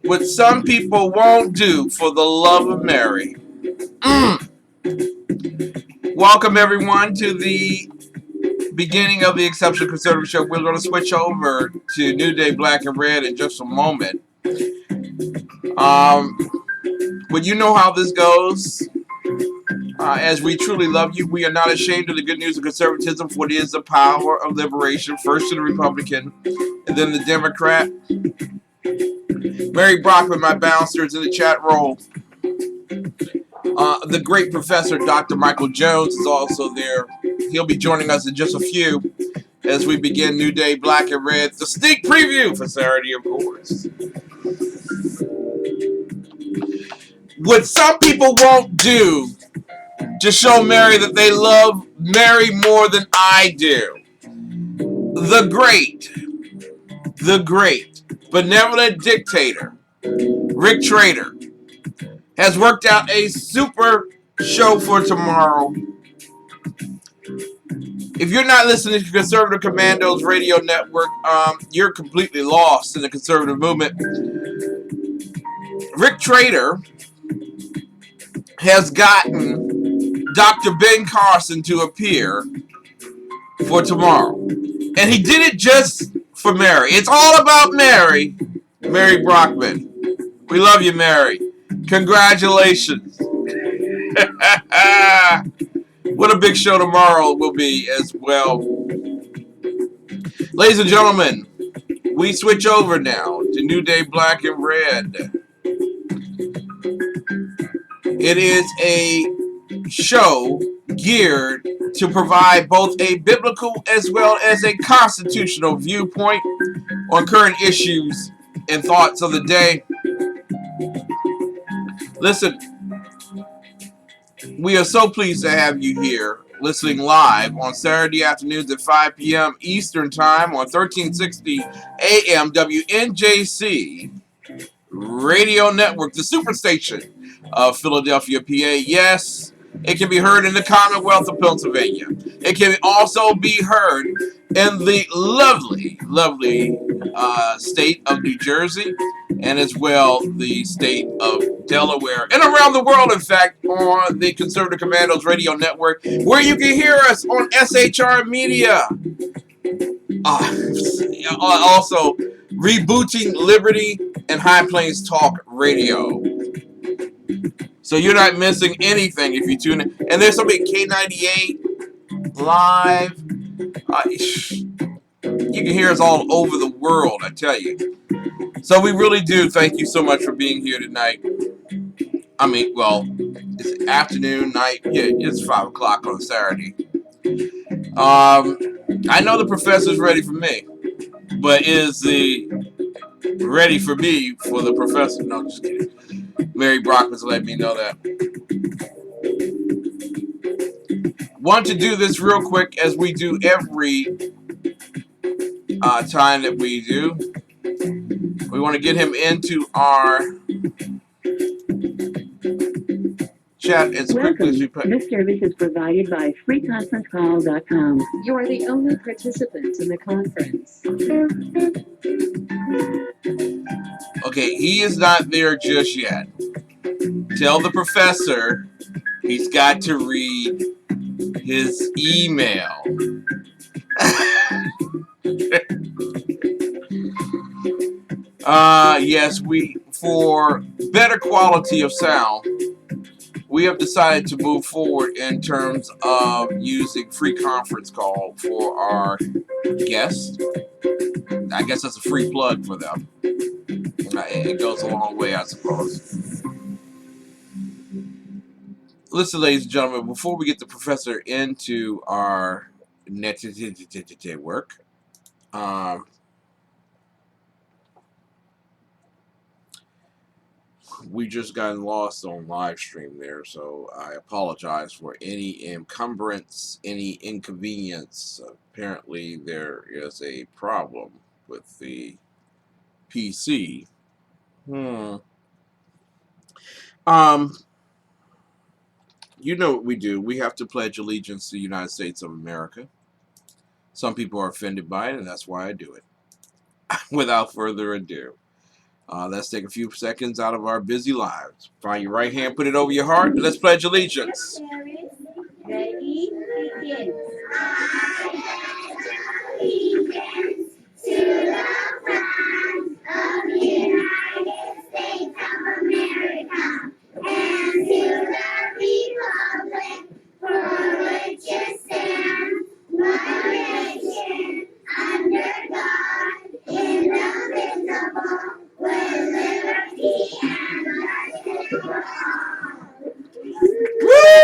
What some people won't do for the love of Mary. Welcome everyone to the beginning of the Exceptional Conservative Show. We're going to switch over to New Day Black and Red in just a moment. But you know how this goes. As we truly love you, we are not ashamed of the good news of conservatism, for it is the power of liberation, first to the Republican and then the Democrat. Mary Brockman, my bouncer, is in the chat roll. The great professor, Dr. Michael Jones, is also there. He'll be joining us in just a few as we begin New Day Black and Red, the sneak preview for Saturday, of course. What some people won't do to show Mary that they love Mary more than I do. The great, benevolent dictator, Rick Trader, has worked out a super show for tomorrow. If you're not listening to Conservative Commandos Radio Network, you're completely lost in the conservative movement. Rick Trader has gotten Dr. Ben Carson to appear for tomorrow. And he did it just for Mary. It's all about Mary. Mary Brockman. We love you, Mary. Congratulations. What a big show tomorrow will be as well. Ladies and gentlemen, we switch over now to New Day Black and Red. It is a show geared to provide both a biblical as well as a constitutional viewpoint on current issues and thoughts of the day. Listen, we are so pleased to have you here listening live on Saturday afternoons at 5 p.m. Eastern Time on 1360 AM WNJC Radio Network, the superstation of Philadelphia, PA. Yes, it can be heard in the Commonwealth of Pennsylvania. It can also be heard in the lovely, lovely state of New Jersey, and as well the state of Delaware, and around the world, in fact, on the Conservative Commandos Radio Network, where you can hear us on SHR Media. Also, rebooting Liberty and High Plains Talk Radio. So you're not missing anything if you tune in. And there's somebody K98 live. You can hear us all over the world, I tell you. So we really do thank you so much for being here tonight. I mean, well, it's afternoon, night. Yeah, it's 5 o'clock on Saturday. I know the professor's ready for me, but is the ready for me for the professor? No, just kidding. Mary Brockman's let me know that. Want to do this real quick as we do every time that we do. We want to get him into our chat as quickly as we can. This service is provided by freeconferencecall.com. You are the only participant in the conference. Okay, he is not there just yet. Tell the professor he's got to read his email. Yes, for better quality of sound, we have decided to move forward in terms of using free conference call for our guests. I guess that's a free plug for them. It goes a long way, I suppose. Listen, ladies and gentlemen, before we get the professor into our work, we just got lost on live stream there, so I apologize for any encumbrance, any inconvenience. Apparently there is a problem with the PC. You know what we do. We have to pledge allegiance to the United States of America. Some people are offended by it, and that's why I do it. Without further ado, let's take a few seconds out of our busy lives. Find your right hand, put it over your heart, and let's pledge allegiance. Ready, begin. Allegiance to the flag of the United States of America and to the republic for which it stands, one nation, under God, indivisible, with liberty and justice for all. Woo!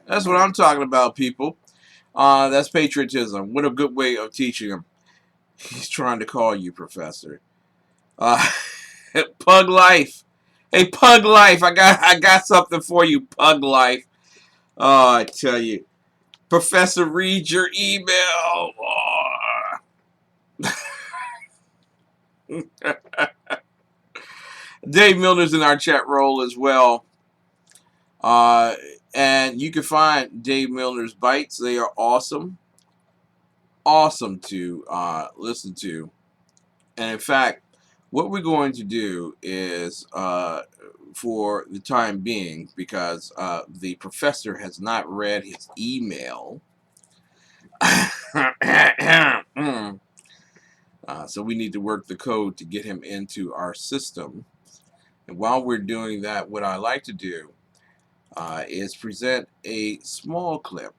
That's what I'm talking about, people. That's patriotism. What a good way of teaching him. He's trying to call you, Professor. Uh, Pug Life. Hey, Pug Life. I got something for you, Pug Life. Oh, I tell you. Professor, read your email. Dave Milner's in our chat roll as well. And you can find Dave Milner's Bites. They are awesome. Awesome to listen to. And in fact, what we're going to do is, for the time being, because the professor has not read his email, so we need to work the code to get him into our system. And while we're doing that, what I like to do is present a small clip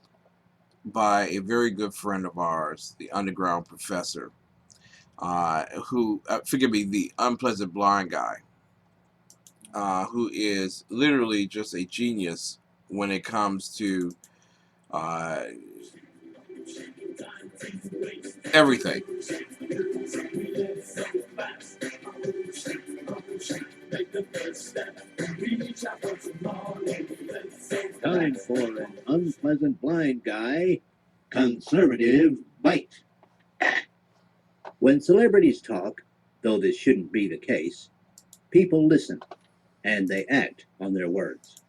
by a very good friend of ours, the Underground Professor, who, forgive me, the Unpleasant Blind Guy, who is literally just a genius when it comes to everything. Time for an unpleasant blind guy, conservative bite. When celebrities talk, though this shouldn't be the case, people listen and they act on their words.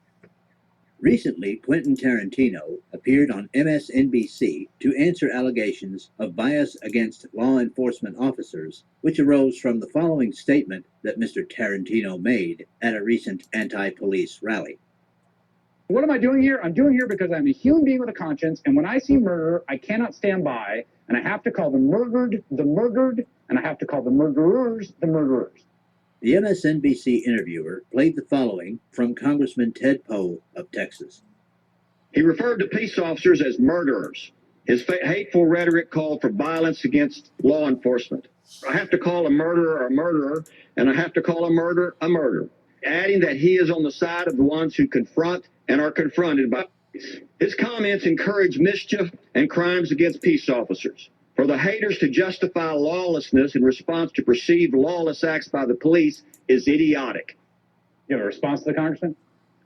Recently, Quentin Tarantino appeared on MSNBC to answer allegations of bias against law enforcement officers, which arose from the following statement that Mr. Tarantino made at a recent anti-police rally. What am I doing here? I'm doing here because I'm a human being with a conscience, and when I see murder, I cannot stand by, and I have to call the murdered, and I have to call the murderers, the murderers. The MSNBC interviewer played the following from Congressman Ted Poe of Texas. He referred to peace officers as murderers. His hateful rhetoric called for violence against law enforcement. I have to call a murderer a murderer, and I have to call a murder a murder, adding that he is on the side of the ones who confront and are confronted by police. His comments encourage mischief and crimes against peace officers. For the haters to justify lawlessness in response to perceived lawless acts by the police is idiotic. You have a response to the congressman?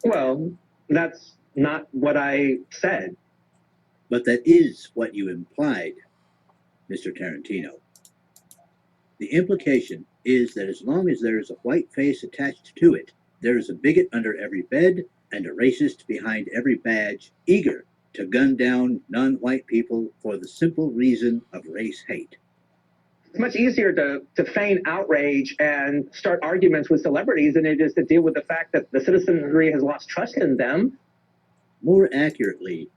Well, that's not what I said. But that is what you implied, Mr. Tarantino. The implication is that as long as there is a white face attached to it, there is a bigot under every bed and a racist behind every badge, eager to gun down non-white people for the simple reason of race hate. It's much easier to feign outrage and start arguments with celebrities than it is to deal with the fact that the citizenry has lost trust in them. More accurately,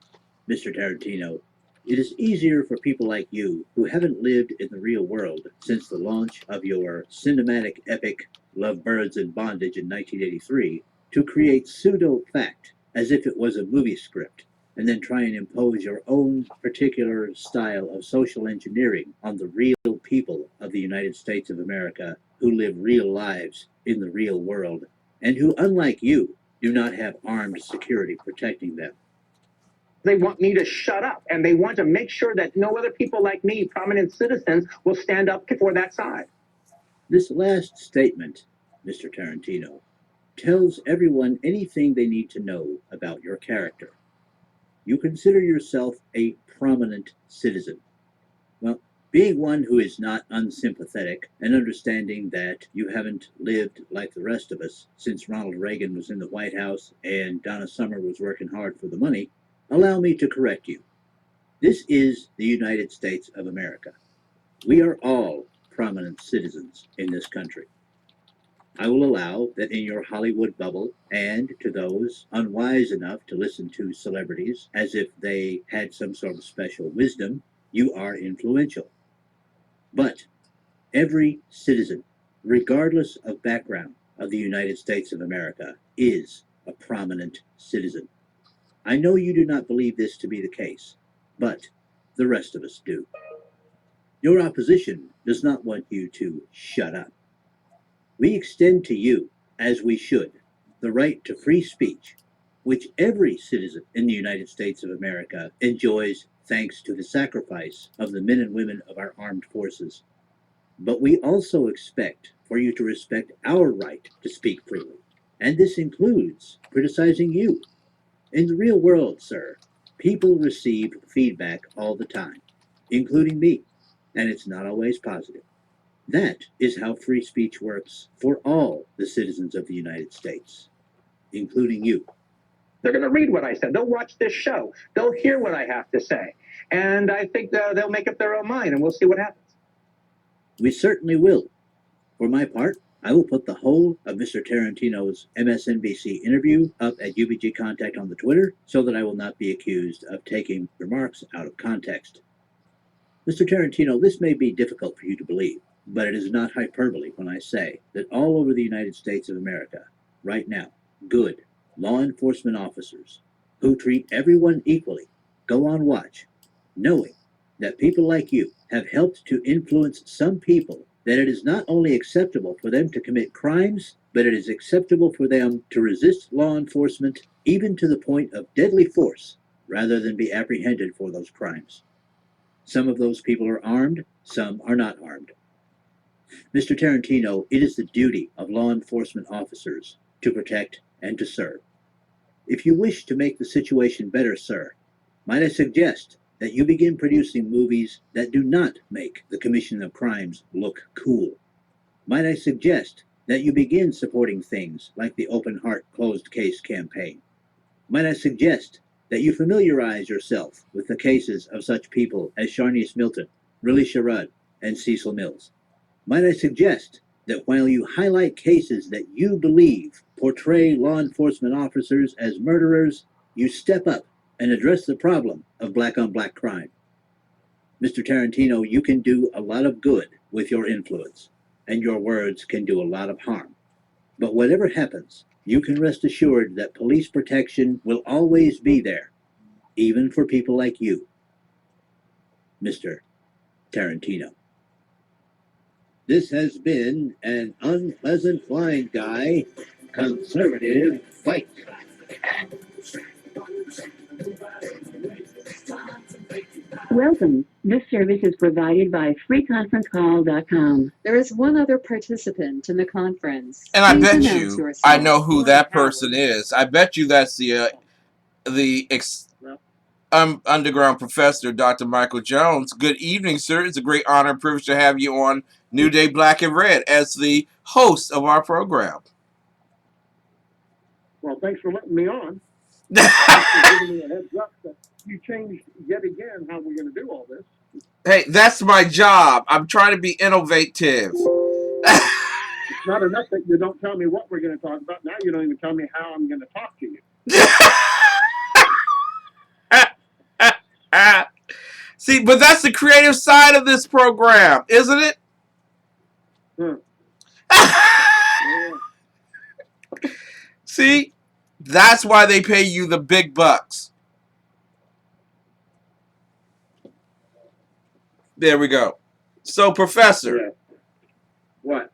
Mr. Tarantino, it is easier for people like you who haven't lived in the real world since the launch of your cinematic epic Lovebirds in Bondage in 1983 to create pseudo-fact as if it was a movie script and then try and impose your own particular style of social engineering on the real people of the United States of America who live real lives in the real world and who, unlike you, do not have armed security protecting them. They want me to shut up, and they want to make sure that no other people like me, prominent citizens, will stand up for that side. This last statement, Mr. Tarantino, tells everyone anything they need to know about your character. You consider yourself a prominent citizen. Well, Being one who is not unsympathetic and understanding that you haven't lived like the rest of us since Ronald Reagan was in the White House and Donna Summer was working hard for the money, allow me to correct you. This is the United States of America. We are all prominent citizens in this country. I will allow that in your Hollywood bubble, and to those unwise enough to listen to celebrities as if they had some sort of special wisdom, you are influential. But every citizen, regardless of background, of the United States of America is a prominent citizen. I know you do not believe this to be the case, but the rest of us do. Your opposition does not want you to shut up. We extend to you, as we should, the right to free speech, which every citizen in the United States of America enjoys thanks to the sacrifice of the men and women of our armed forces. But we also expect for you to respect our right to speak freely, and this includes criticizing you. In the real world, sir, people receive feedback all the time, including me, and it's not always positive. That is how free speech works for all the citizens of the United States, including you. They're going to read what I said. They'll watch this show. They'll hear what I have to say. And I think they'll make up their own mind, and we'll see what happens. We certainly will. For my part, I will put the whole of Mr. Tarantino's MSNBC interview up at UBG Contact on the Twitter so that I will not be accused of taking remarks out of context. Mr. Tarantino, this may be difficult for you to believe, but it is not hyperbole when I say that all over the United States of America, right now, good law enforcement officers who treat everyone equally go on watch, knowing that people like you have helped to influence some people that it is not only acceptable for them to commit crimes, but it is acceptable for them to resist law enforcement even to the point of deadly force rather than be apprehended for those crimes. Some of those people are armed, some are not armed. Mr. Tarantino, it is the duty of law enforcement officers to protect and to serve. If you wish to make the situation better, sir, might I suggest that you begin producing movies that do not make the commission of crimes look cool? Might I suggest that you begin supporting things like the Open Heart Closed Case campaign? Might I suggest that you familiarize yourself with the cases of such people as Sharnice Milton, Riley Sherrod, and Cecil Mills? Might I suggest that while you highlight cases that you believe portray law enforcement officers as murderers, you step up and address the problem of black-on-black crime? Mr. Tarantino, you can do a lot of good with your influence, and your words can do a lot of harm. But whatever happens, you can rest assured that police protection will always be there, even for people like you, Mr. Tarantino. This has been an unpleasant blind guy conservative fight. Welcome. This service is provided by freeconferencecall.com. There is one other participant in the conference. And I Please bet announce you, yourself. I know who that person is. I bet you that's underground professor, Dr. Michael Jones. Good evening, sir. It's a great honor and privilege to have you on New Day Black and Red as the host of our program. Well, thanks for letting me on. Thanks for giving me a heads up that you changed yet again how we're going to do all this. Hey, that's my job. I'm trying to be innovative. It's not enough that you don't tell me what we're going to talk about. Now you don't even tell me how I'm going to talk to you. See, but that's the creative side of this program, isn't it? Yeah. See, that's why they pay you the big bucks. There we go. So, Professor. Yeah. What?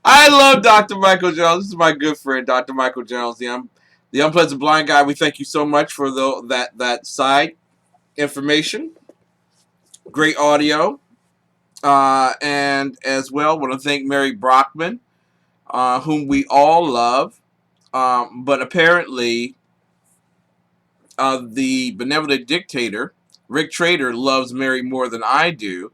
I love Dr. Michael Jones. This is my good friend, Dr. Michael Jones, the unpleasant blind guy. We thank you so much for that side information. Great audio. And as well, want to thank Mary Brockman, whom we all love. But apparently, the benevolent dictator, Rick Trader, loves Mary more than I do.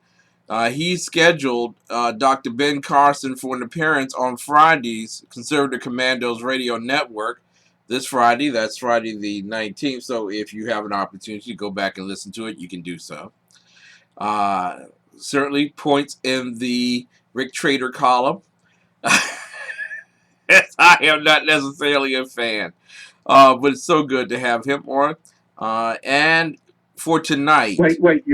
He scheduled Dr. Ben Carson for an appearance on Friday's Conservative Commandos radio network. This Friday, that's Friday the 19th. So if you have an opportunity to go back and listen to it, you can do so. Certainly points in the Rick Trader column. I am not necessarily a fan. But it's so good to have him on. And for tonight. Wait,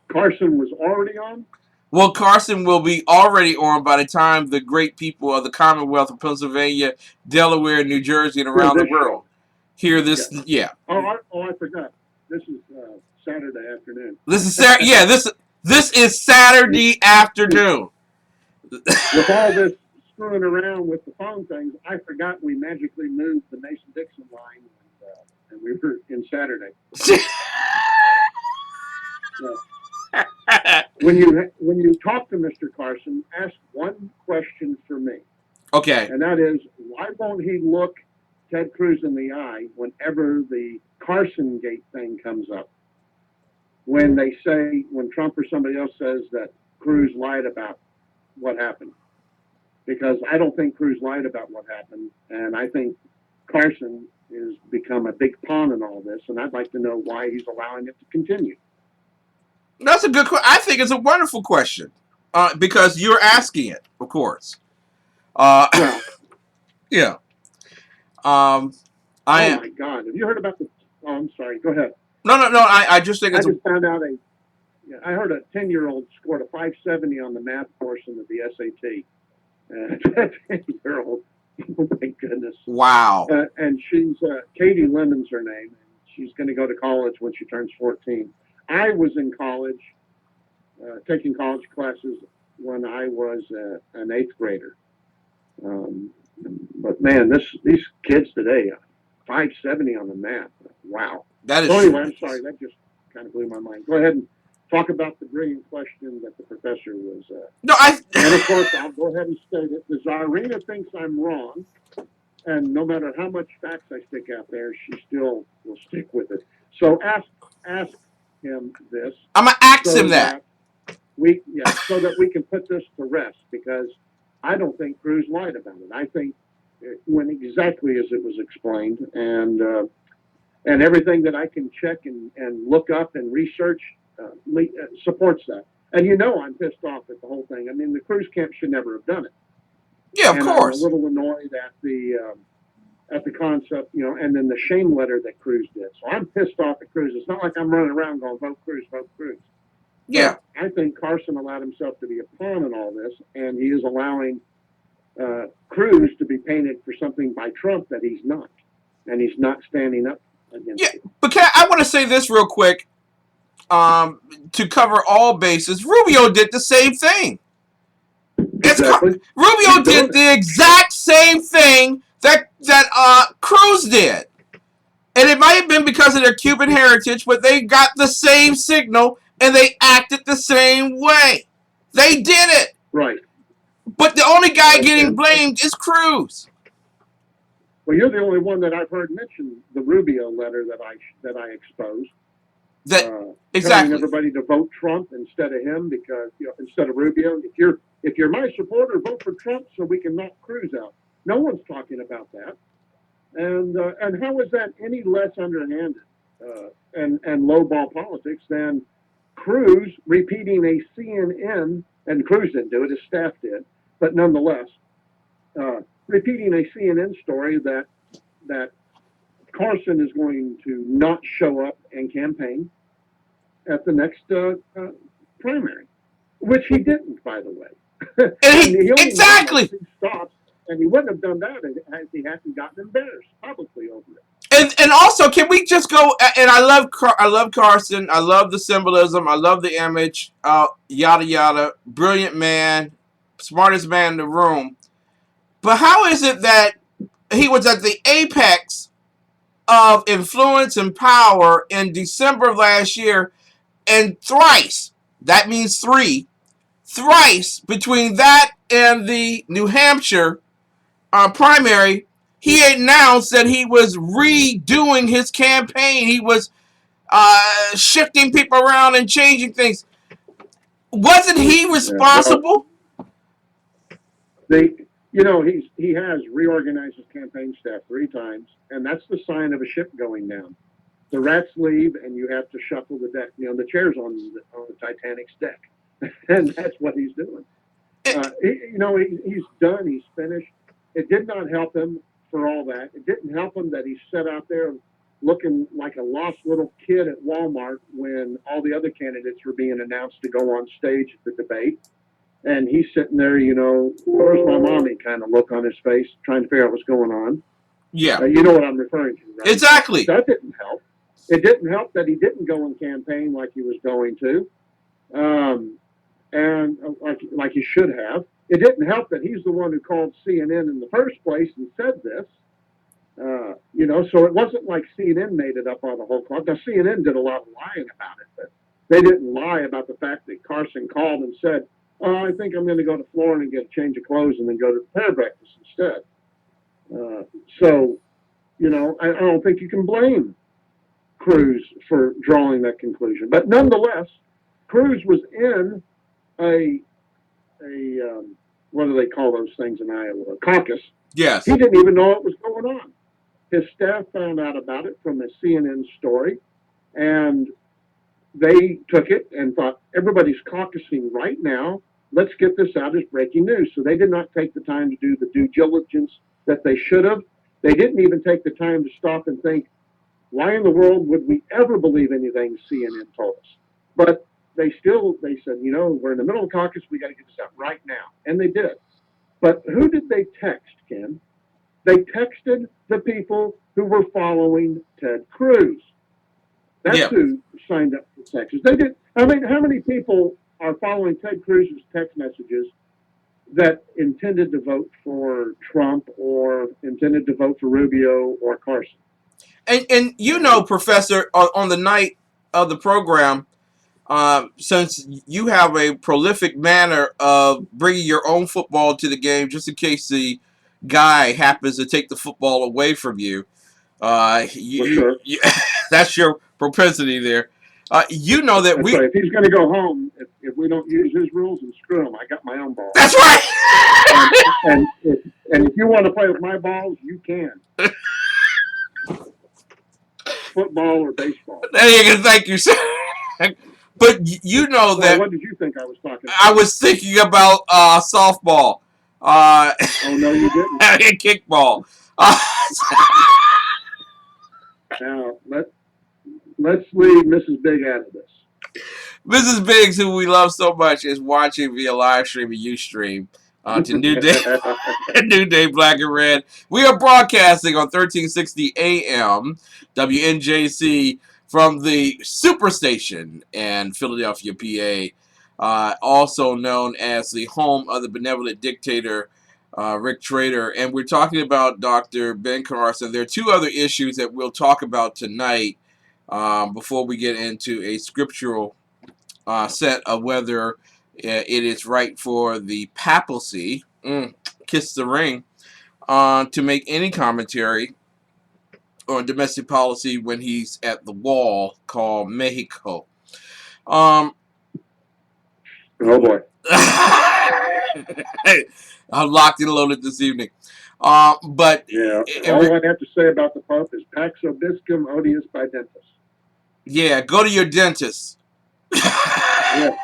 Carson was already on? Well, Carson will be already on by the time the great people of the Commonwealth of Pennsylvania, Delaware, New Jersey, and around the world hear this. Yeah. Oh, I forgot. This is Saturday afternoon. This is this is Saturday afternoon. With all this screwing around with the phone things, I forgot we magically moved the Mason-Dixon line, and we were in Saturday. When you talk to Mr. Carson, ask one question for me. Okay. And that is, why won't he look Ted Cruz in the eye whenever the Carson Gate thing comes up? When Trump or somebody else says that Cruz lied about what happened. Because I don't think Cruz lied about what happened, and I think Carson has become a big pawn in all this, and I'd like to know why he's allowing it to continue. That's a good question. I think it's a wonderful question because you're asking it, of course. Yeah. Oh my God! Have you heard about the? Oh, I'm sorry. Go ahead. No. I just think it's. I just found out I heard a 10-year-old scored a 570 on the math portion of the SAT. 10-year-old. Oh my goodness. Wow. And she's Katie Lemon's her name. And she's going to go to college when she turns 14. I was in college, taking college classes when I was an 8th grader. But man, these kids today, 570 on the math. Wow. That is. So anyway, I'm sorry. That just kind of blew my mind. Go ahead and talk about the brilliant question that the professor was. And of course, I'll go ahead and state it. The Tsarina thinks I'm wrong, and no matter how much facts I stick out there, she still will stick with it. So ask him this. I'm gonna ask him that. So that we can put this to rest, because I don't think Cruz lied about it. I think it went exactly as it was explained, and everything that I can check and look up and research supports that. And I'm pissed off at the whole thing. I mean, the Cruz camp should never have done it. Yeah, of course. I'm a little annoyed at the concept, and then the shame letter that Cruz did. So I'm pissed off at Cruz. It's not like I'm running around going, vote Cruz, vote Cruz. Yeah. But I think Carson allowed himself to be a pawn in all this, and he is allowing Cruz to be painted for something by Trump that he's not. And he's not standing up against it. But I want to say this real quick. To cover all bases, Rubio did the same thing. Exactly. Rubio did the exact same thing that Cruz did. And it might have been because of their Cuban heritage, but they got the same signal and they acted the same way. They did it. Right. But the only guy getting blamed is Cruz. Well, you're the only one that I've heard mention the Rubio letter that I exposed. Exactly. Telling everybody to vote Trump instead of him, because instead of Rubio. If you're my supporter, vote for Trump so we can knock Cruz out. No one's talking about that. And how is that any less underhanded and lowball politics than Cruz repeating a CNN, and Cruz didn't do it, his staff did, but nonetheless, repeating a CNN story that Carson is going to not show up and campaign at the next primary, which he didn't, by the way. Exactly. Stops, and he wouldn't have done that if he hadn't gotten embarrassed publicly over it. And also, can we just go? And I love Carson. I love the symbolism. I love the image. Yada yada. Brilliant man, smartest man in the room. But how is it that he was at the apex of influence and power in December of last year, and thrice, that means thrice between that and the New Hampshire primary, he announced that he was redoing his campaign. He was shifting people around and changing things. Wasn't he responsible? He has reorganized his campaign staff 3 times, and that's the sign of a ship going down. The rats leave, and you have to shuffle the deck. The chairs on the Titanic's deck, and that's what he's doing. He's done. He's finished. It did not help him for all that. It didn't help him that he sat out there looking like a lost little kid at Walmart when all the other candidates were being announced to go on stage at the debate. And he's sitting there, where's my mommy kind of look on his face, trying to figure out what's going on. Yeah. You know what I'm referring to, right? Exactly. That didn't help. It didn't help that he didn't go and campaign like he was going to, and like he should have. It didn't help that he's the one who called CNN in the first place and said this. So it wasn't like CNN made it up on the whole clock. Now, CNN did a lot of lying about it, but they didn't lie about the fact that Carson called and said, "Oh, I think I'm going to go to Florida and get a change of clothes and then go to the prayer breakfast instead." I don't think you can blame Cruz for drawing that conclusion. But nonetheless, Cruz was in a what do they call those things in Iowa? A caucus. Yes. He didn't even know what was going on. His staff found out about it from a CNN story, and they took it and thought, everybody's caucusing right now. Let's get this out as breaking news. So they did not take the time to do the due diligence that they should have. They didn't even take the time to stop and think, why in the world would we ever believe anything CNN told us? But they said, we're in the middle of caucus. We got to get this out right now. And they did. But who did they text, Ken? They texted the people who were following Ted Cruz. That's who signed up for Texas. They did. I mean, how many people are following Ted Cruz's text messages that intended to vote for Trump or intended to vote for Rubio or Carson? And Professor, on the night of the program, since you have a prolific manner of bringing your own football to the game, just in case the guy happens to take the football away from you, that's your propensity there. That That's right. If he's going to go home, if we don't use his rules, and screw him, I got my own ball. That's right. and if you want to play with my balls, you can. Football or baseball. There you go. Thank you, sir. But that. What did you think I was talking about? I was thinking about softball. Oh no, you didn't. And kickball. Now let's leave Mrs. Big out of this. Mrs. Biggs, who we love so much, is watching via live stream and Ustream to New Day Black and Red. We are broadcasting on 1360 AM WNJC from the Superstation in Philadelphia, PA, also known as the home of the benevolent dictator, Rick Trader. And we're talking about Dr. Ben Carson. There are 2 other issues that we'll talk about tonight before we get into a scriptural set of whether it is right for the papacy, kiss the ring, to make any commentary on domestic policy when he's at the wall called Mexico. Oh boy. I'm locked and loaded this evening. But yeah, all I have to say about the Pope is Pax Obiscum odious by dentis. Yeah, go to your dentist. Yeah.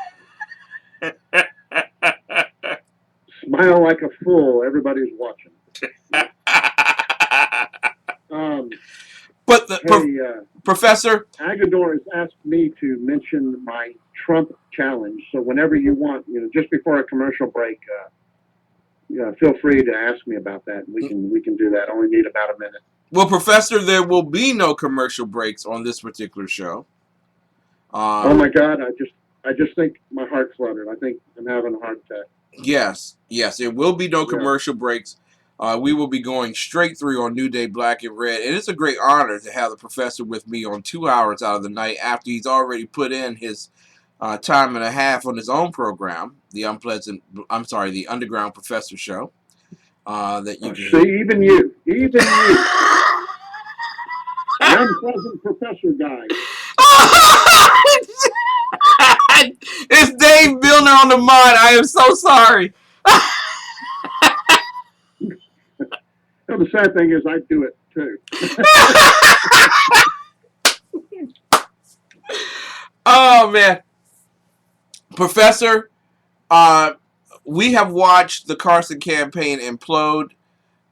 Smile like a fool. Everybody's watching. But Professor Agador has asked me to mention my Trump challenge. So whenever you want, just before a commercial break, feel free to ask me about that. We can do that. Only need about a minute. Well, Professor, there will be no commercial breaks on this particular show. Oh my God! I just think my heart fluttered. I think I'm having a heart attack. Yes, there will be no commercial breaks. We will be going straight through on New Day Black and Red. And it's a great honor to have the professor with me on 2 hours out of the night after he's already put in his time and a half on his own program, the Underground Professor Show. That you can see, Even you. The unpleasant professor guy. It's Dave Milner on the mod. I am so sorry. Well, the sad thing is I do it too. Oh man, Professor, we have watched the Carson campaign implode,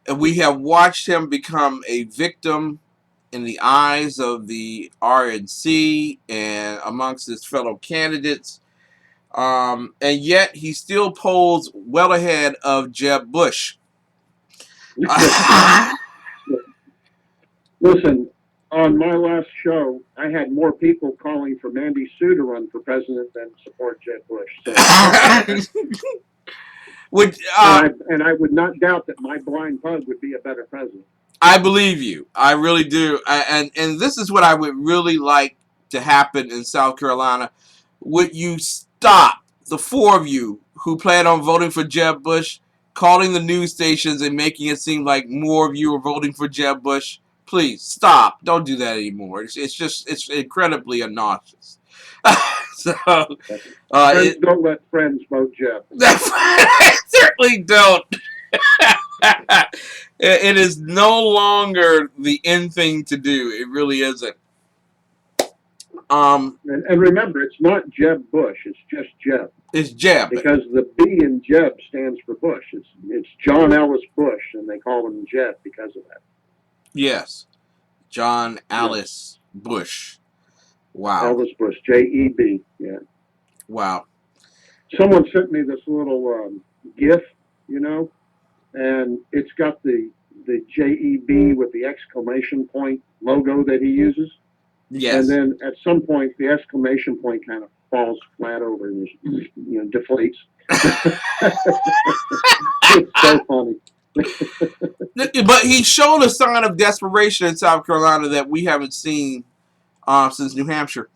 and we have watched him become a victim in the eyes of the RNC and amongst his fellow candidates. And yet he still polls well ahead of Jeb Bush. Listen, on my last show, I had more people calling for Mandy Sue to run for president than support Jeb Bush. So, and I would not doubt that my blind pug would be a better president. I believe you. I really do. And this is what I would really like to happen in South Carolina. Would you stop, the four of you who plan on voting for Jeb Bush, calling the news stations and making it seem like more of you are voting for Jeb Bush? Please stop. Don't do that anymore. It's incredibly obnoxious. So don't let friends vote Jeb. Certainly don't. It is no longer the in thing to do. It really isn't. And remember, it's not Jeb Bush. It's just Jeb. It's Jeb. Because the B in Jeb stands for Bush. It's John Ellis Bush, and they call him Jeb because of that. Yes. John Ellis Bush. Wow. Ellis Bush. J-E-B. Yeah. Wow. Someone sent me this little GIF, you know, and it's got the J-E-B with the exclamation point logo that he uses. Yes. And then at some point, the exclamation point kind of falls flat over and, deflates. It's so funny. But he showed a sign of desperation in South Carolina that we haven't seen since New Hampshire.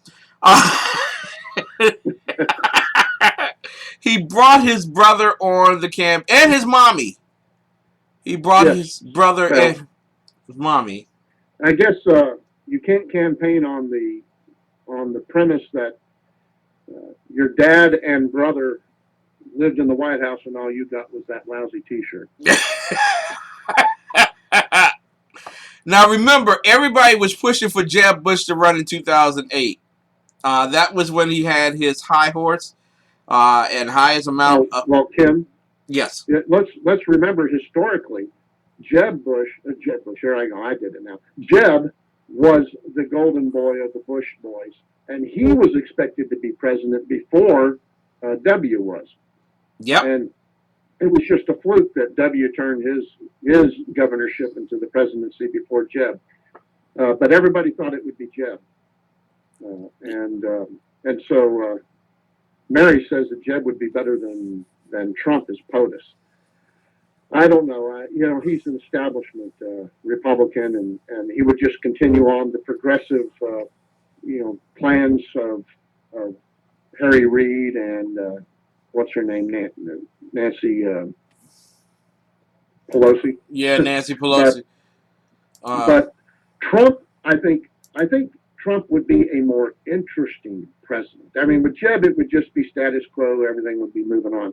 He brought his brother on the camp and his mommy. He brought his brother and his mommy. I guess you can't campaign on the premise that your dad and brother lived in the White House and all you got was that lousy T-shirt. Now remember, everybody was pushing for Jeb Bush to run in 2008. That was when he had his high horse and highest amount. Well, Kim. Yes. Let's remember historically, Jeb Bush. Here I go. I did it now. Jeb was the golden boy of the Bush boys, and he was expected to be president before W was. Yep. And it was just a fluke that W turned his governorship into the presidency before Jeb. But everybody thought it would be Jeb. And so Mary says that Jeb would be better than Trump as POTUS. I don't know. He's an establishment Republican, and he would just continue on the progressive, plans of Harry Reid and what's her name, Nancy Pelosi. Yeah, Nancy Pelosi. But Trump, I think Trump would be a more interesting president. I mean, with Jeb, it would just be status quo. Everything would be moving on.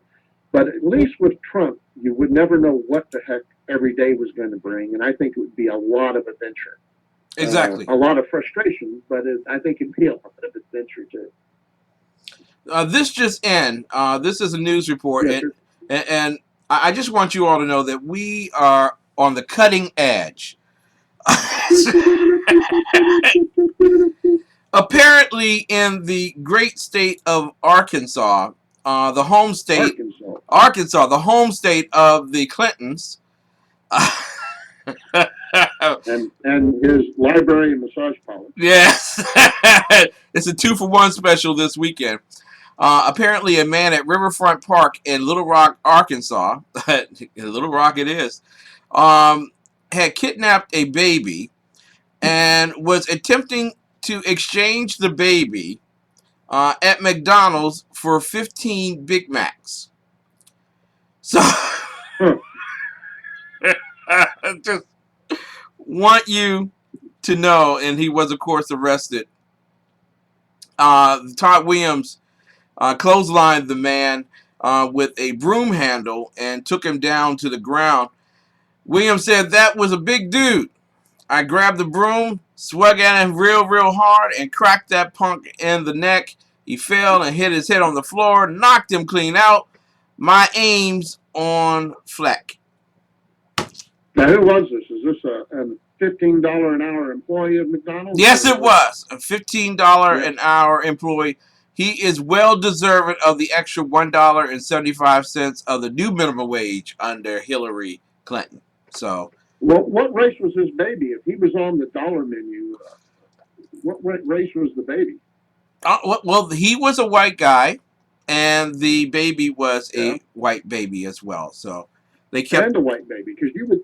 But at least with Trump, you would never know what the heck every day was going to bring. And I think it would be a lot of adventure. Exactly. A lot of frustration, but I think it'd be a lot of adventure, too. This just in. This is a news report. Yes, and I just want you all to know that we are on the cutting edge. Apparently, in the great state of Arkansas, the home state, Arkansas, the home state of the Clintons, and his library and massage parlor. Yes, it's a 2-for-1 special this weekend. Apparently, a man at Riverfront Park in Little Rock, Arkansas, Little Rock it is, had kidnapped a baby and was attempting to exchange the baby at McDonald's for 15 Big Macs. So, want you to know, and he was, of course, arrested. Todd Williams clotheslined the man with a broom handle and took him down to the ground. Williams said, "That was a big dude. I grabbed the broom, swung at him real, real hard, and cracked that punk in the neck. He fell and hit his head on the floor, knocked him clean out. My aim's on fleck." Now, who was this? Is this a $15 an hour employee of McDonald's? Yes, it was. A $15 an hour employee. He is well deserving of the extra $1.75 of the new minimum wage under Hillary Clinton. So, Well, what race was his baby? If he was on the dollar menu, what race was the baby? well, he was a white guy, and the baby was a white baby as well. So they kept And a white baby, because you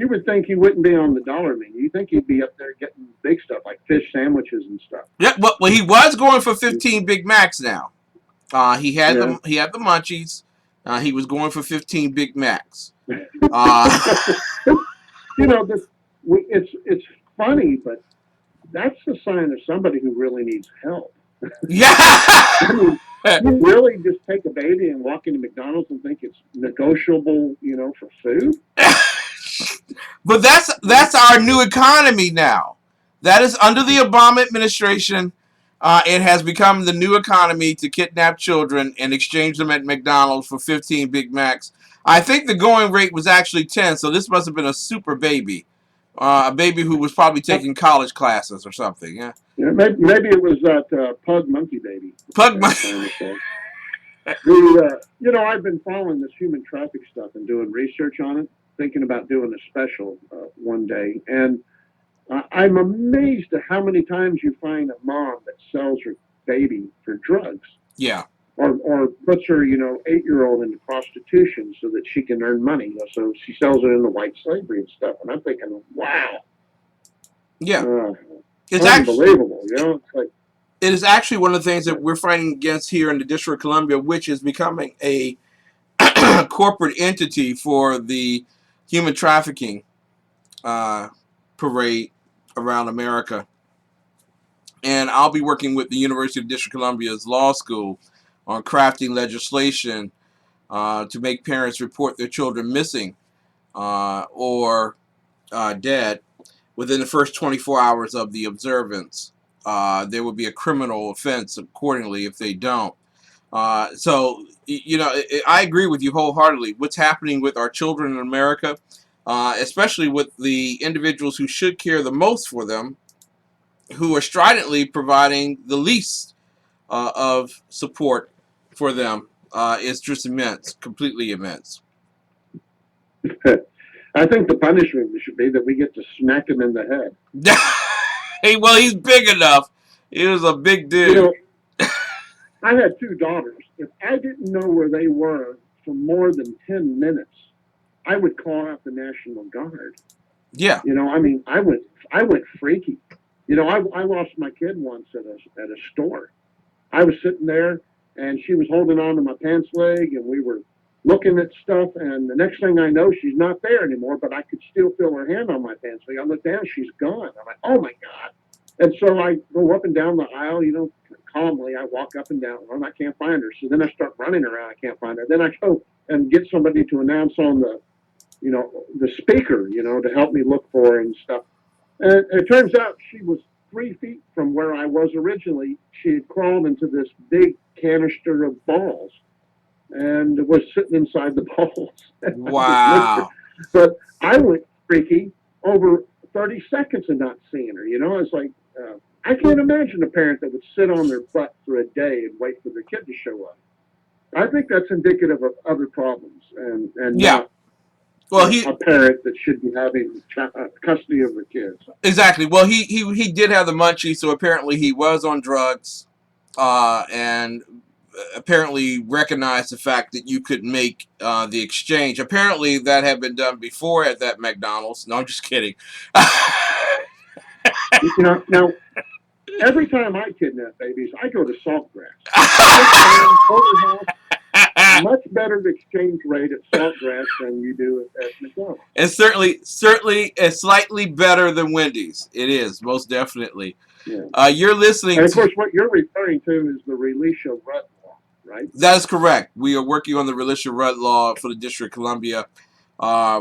would think he wouldn't be on the dollar menu. You think he'd be up there getting big stuff like fish sandwiches and stuff. Yeah, well, he was going for 15 Big Macs now. He had the munchies. He was going for 15 Big Macs. You know, it's funny, but that's the sign of somebody who really needs help. Yeah. I mean, you really just take a baby and walk into McDonald's and think it's negotiable, for food? But that's our new economy now. That is under the Obama administration. It has become the new economy to kidnap children and exchange them at McDonald's for 15 Big Macs. I think the going rate was actually 10, so this must have been a super baby. A baby who was probably taking college classes or something. Yeah. Maybe it was that pug monkey baby. Pug monkey. I've been following this human traffic stuff and doing research on it, thinking about doing a special one day. And I'm amazed at how many times you find a mom that sells her baby for drugs. Yeah. Or puts her, 8-year-old into prostitution so that she can earn money. So she sells it into white slavery and stuff. And I'm thinking, wow. Yeah. It's unbelievable. It's like, it is actually one of the things that we're fighting against here in the District of Columbia, which is becoming a corporate entity for the human trafficking parade around America. And I'll be working with the University of District of Columbia's law school on crafting legislation to make parents report their children missing or dead within the first 24 hours of the observance. There would be a criminal offense accordingly if they don't. So, I agree with you wholeheartedly. What's happening with our children in America, especially with the individuals who should care the most for them, who are stridently providing the least of support for them, is just immense, completely immense. I think the punishment should be that we get to smack him in the head. Hey, well, he's big enough. He was a big dude. I had 2 daughters. If I didn't know where they were for more than 10 minutes, I would call out the National Guard. Yeah. I went freaky. I lost my kid once at a store. I was sitting there, and she was holding on to my pants leg, and we were looking at stuff, and the next thing I know, she's not there anymore, but I could still feel her hand on my pants leg. I look down, she's gone. I'm like, oh, my God. And so I go up and down the aisle, calmly. I walk up and down, and I can't find her. So then I start running around. I can't find her. Then I go and get somebody to announce on the speaker, to help me look for her and stuff. And it turns out she was 3 feet from where I was originally. She had crawled into this big canister of balls and was sitting inside the balls. Wow. But I went freaky over 30 seconds of not seeing her. It's like, I can't imagine a parent that would sit on their butt for a day and wait for their kid to show up. I think that's indicative of other problems and yeah. Well, a parent that should be having custody of their kids. Exactly. Well, he did have the munchies, so apparently he was on drugs, and apparently recognized the fact that you could make the exchange. Apparently that had been done before at that McDonald's. No, I'm just kidding. Now, every time I kidnap babies, I go to Saltgrass. much better exchange rate at Saltgrass than you do at McDonald's. It's certainly it's slightly better than Wendy's. It is, most definitely. Yeah. You're listening And of to... course, what you're referring to is the Relisha Rudd law, right? That is correct. We are working on the Relisha Rudd law for the District of Columbia.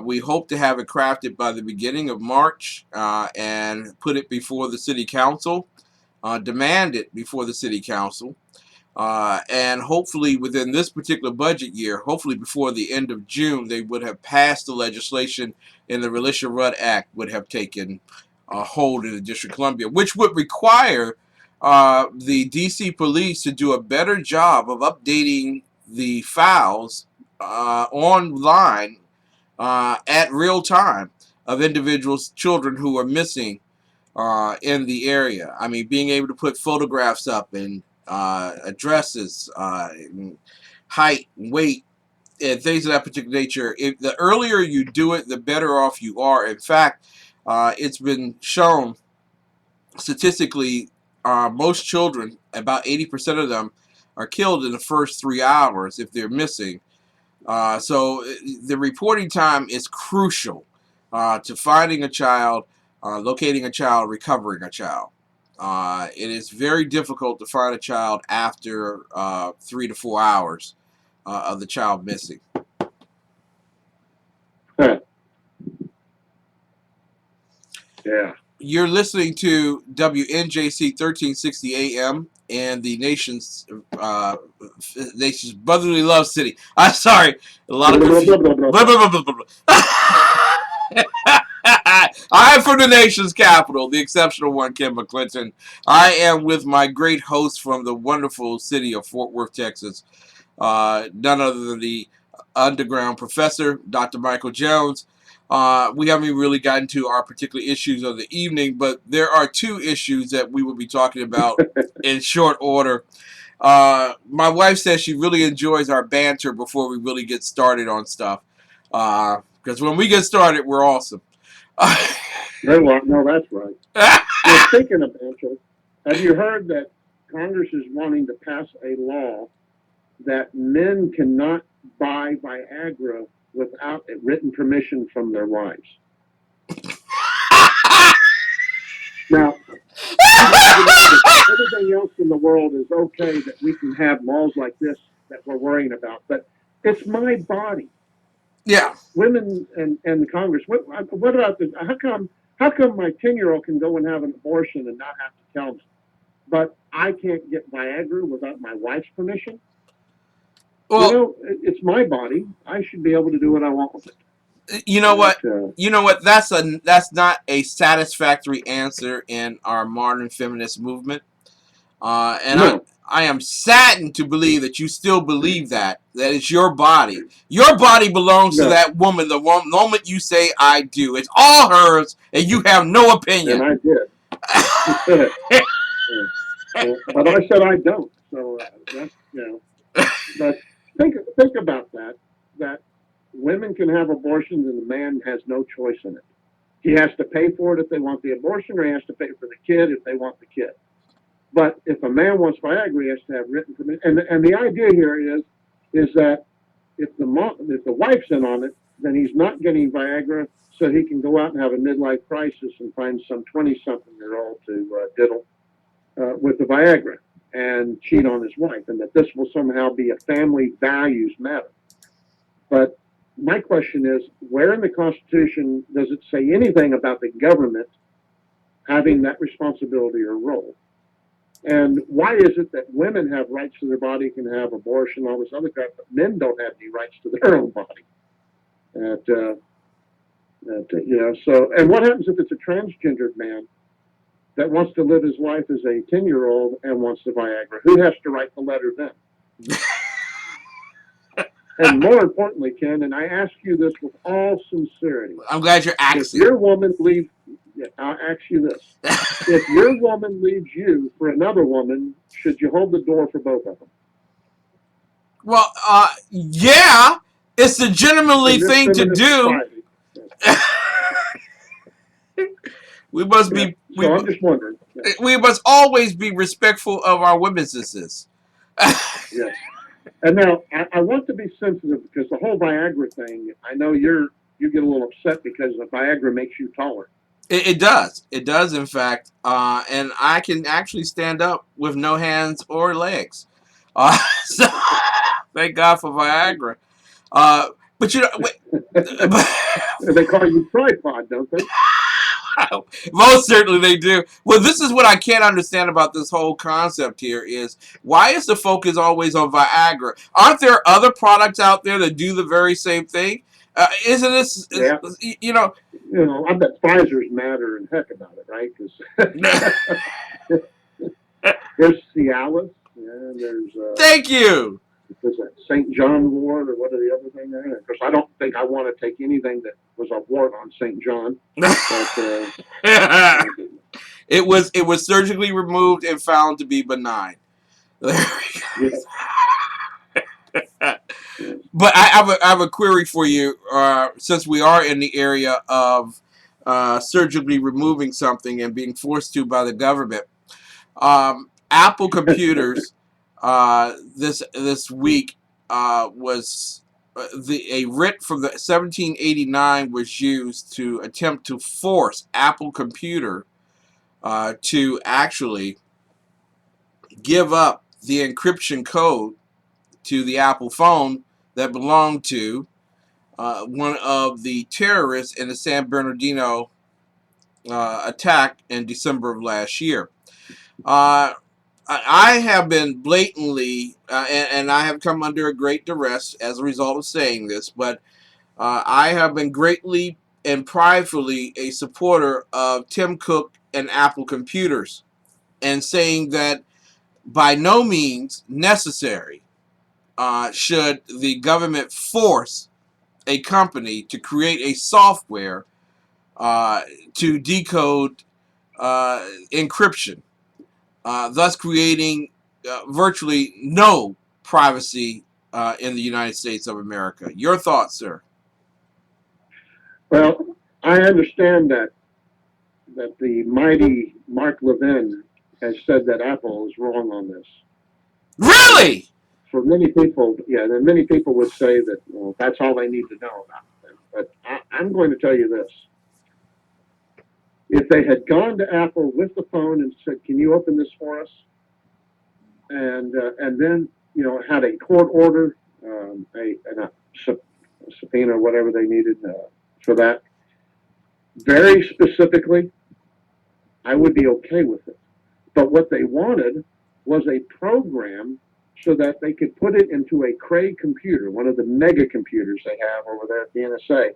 We hope to have it crafted by the beginning of March and put it before the City Council, demand it before the City Council, and hopefully within this particular budget year, hopefully before the end of June, they would have passed the legislation and the Relisha Rudd Act would have taken hold in the District of Columbia, which would require the DC police to do a better job of updating the files online at real time of individuals, children who are missing in the area. I mean, being able to put photographs up and addresses, height, weight, and things of that particular nature. The earlier you do it, the better off you are. In fact, it's been shown statistically, most children, about 80% of them, are killed in the first 3 hours if they're missing. So the reporting time is crucial to finding a child, locating a child, recovering a child. It is very difficult to find a child after 3 to 4 hours of the child missing. Yeah. You're listening to WNJC 1360 AM and the nation's brotherly love city. I'm sorry, a lot of confusion. I'm from the nation's capital, the exceptional one, Kim McClinton. I am with my great host from the wonderful city of Fort Worth, Texas. None other than the underground professor, Dr. Michael Jones. We haven't really gotten to our particular issues of the evening, but there are 2 issues that we will be talking about in short order. My wife says she really enjoys our banter before we really get started on stuff. Because when we get started, we're awesome. No, that's right. Well, speaking of banter, have you heard that Congress is wanting to pass a law that men cannot buy Viagra without written permission from their wives? Now, everything else in the world is okay that we can have laws like this that we're worrying about, but it's my body. Yeah. Women and the Congress. What about this? How come my 10-year-old can go and have an abortion and not have to tell me, but I can't get Viagra without my wife's permission? Well, it's my body. I should be able to do what I want with it. You know what? That's not a satisfactory answer in our modern feminist movement. No. I am saddened to believe that you still believe that it's your body. Your body belongs to that woman the moment you say I do. It's all hers, and you have no opinion. And I did. But I said I don't. So that's, but think about that women can have abortions and the man has no choice in it. He has to pay for it if they want the abortion, or he has to pay for the kid if they want the kid. But if a man wants Viagra, he has to have written permission. And the idea here is that if the wife's in on it, then he's not getting Viagra, so he can go out and have a midlife crisis and find some 20-something-year-old to diddle with the Viagra and cheat on his wife, and that this will somehow be a family values matter. But my question is, where in the Constitution does it say anything about the government having that responsibility or role? And why is it that women have rights to their body, can have abortion, all this other crap, but men don't have any rights to their own body? So, and what happens if it's a transgendered man that wants to live his life as a 10-year-old and wants the Viagra? Who has to write the letter then? And more importantly, Ken, and I ask you this with all sincerity. I'm glad you're asking. If your woman leaves, I'll ask you this. If your woman leaves you for another woman, should you hold the door for both of them? Well, yeah, it's a gentlemanly thing to do. We must be. So I'm just wondering. We must always be respectful of our women's. Yes. And now I want to be sensitive because the whole Viagra thing. I know you get a little upset because the Viagra makes you taller. It does. It does, in fact. And I can actually stand up with no hands or legs. So thank God for Viagra. But you know, They call you tripod, don't they? most certainly they do. Well, this is what I can't understand about this whole concept here is why is the focus always on Viagra? Aren't there other products out there that do the very same thing? Isn't this, Yeah. you know? You know, I bet Pfizer's madder and heck about it, right? Because there's Cialis, and there's Thank you. there's that St. John wort, or what are the other thing there? Of course, I don't think I want to take anything that was a wart on St. John. But, it was surgically removed and found to be benign. There we go. But I have a query for you. Since we are in the area of surgically removing something and being forced to by the government, Apple computers this week was a writ from the 1789 was used to attempt to force Apple computer to actually give up the encryption code to the Apple phone that belonged to one of the terrorists in the San Bernardino attack in December of last year. I have been blatantly, and I have come under a great duress as a result of saying this, but I have been greatly and pridefully a supporter of Tim Cook and Apple computers, and saying that by no means necessary should the government force a company to create a software to decode encryption, thus creating virtually no privacy in the United States of America. Your thoughts, sir? well, I understand that the mighty Mark Levin has said that Apple is wrong on this. Really? For many people, yeah, then many people would say that, well, that's all they need to know about it. But I'm going to tell you this. If they had gone to Apple with the phone and said, "Can you open this for us?" and then, you know, had a court order, a subpoena or whatever they needed for that, very specifically, I would be okay with it. But what they wanted was a program so that they could put it into a Cray computer, one of the mega computers they have over there at the NSA.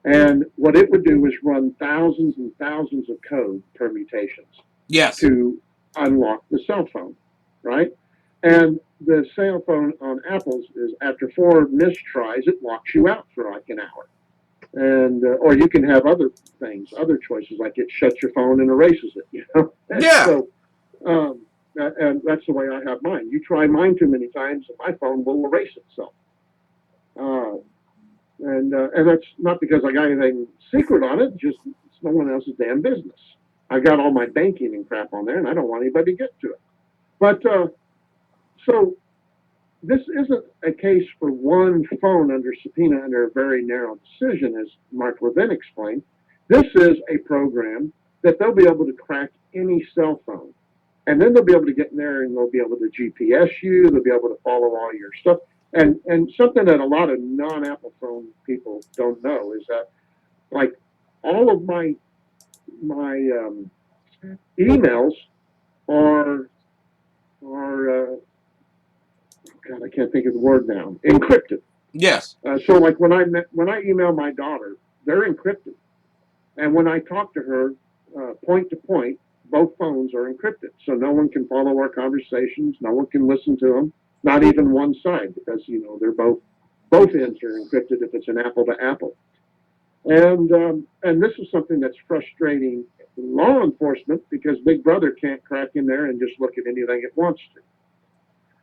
And what it would do is run thousands and thousands of code permutations Yes. to unlock the cell phone, right? And the cell phone on Apple's is after 4 mistries, it locks you out for like an hour. And or you can have other things, other choices, like it shuts your phone and erases it, you know? Yeah. So, and that's the way I have mine. You try mine too many times, and my phone will erase itself. And that's not because I got anything secret on it, just it's no one else's damn business. I got all my banking and crap on there, and I don't want anybody to get to it. But so this isn't a case for one phone under subpoena under a very narrow decision, as Mark Levin explained. This is a program that they'll be able to crack any cell phone. And then they'll be able to get in there and they'll be able to GPS you, they'll be able to follow all your stuff. And something that a lot of non-Apple phone people don't know is that, like, all of my emails are God, I can't think of the word now. Encrypted. Yes. So, like when I email my daughter, they're encrypted, and when I talk to her, point to point, both phones are encrypted, so no one can follow our conversations, no one can listen to them, not even one side, because you know they're both ends are encrypted if it's an Apple to Apple, and this is something that's frustrating law enforcement because Big Brother can't crack in there and just look at anything it wants to.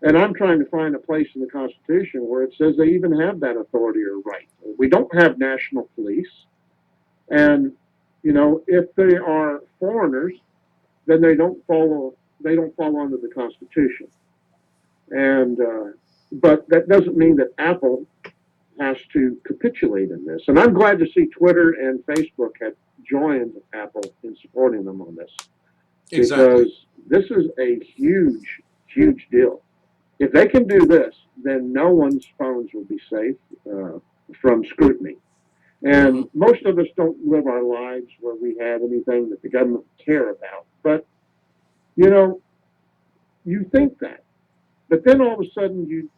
And I'm trying to find a place in the Constitution where it says they even have that authority or right. We don't have national police. And, you know, if they are foreigners, then they don't fall under the Constitution. And but that doesn't mean that Apple has to capitulate in this. And I'm glad to see Twitter and Facebook have joined Apple in supporting them on this. Exactly. Because this is a huge, huge deal. If they can do this, then no one's phones will be safe from scrutiny. And most of us don't live our lives where we have anything that the government would care about. But, you know, you think that. But then all of a sudden you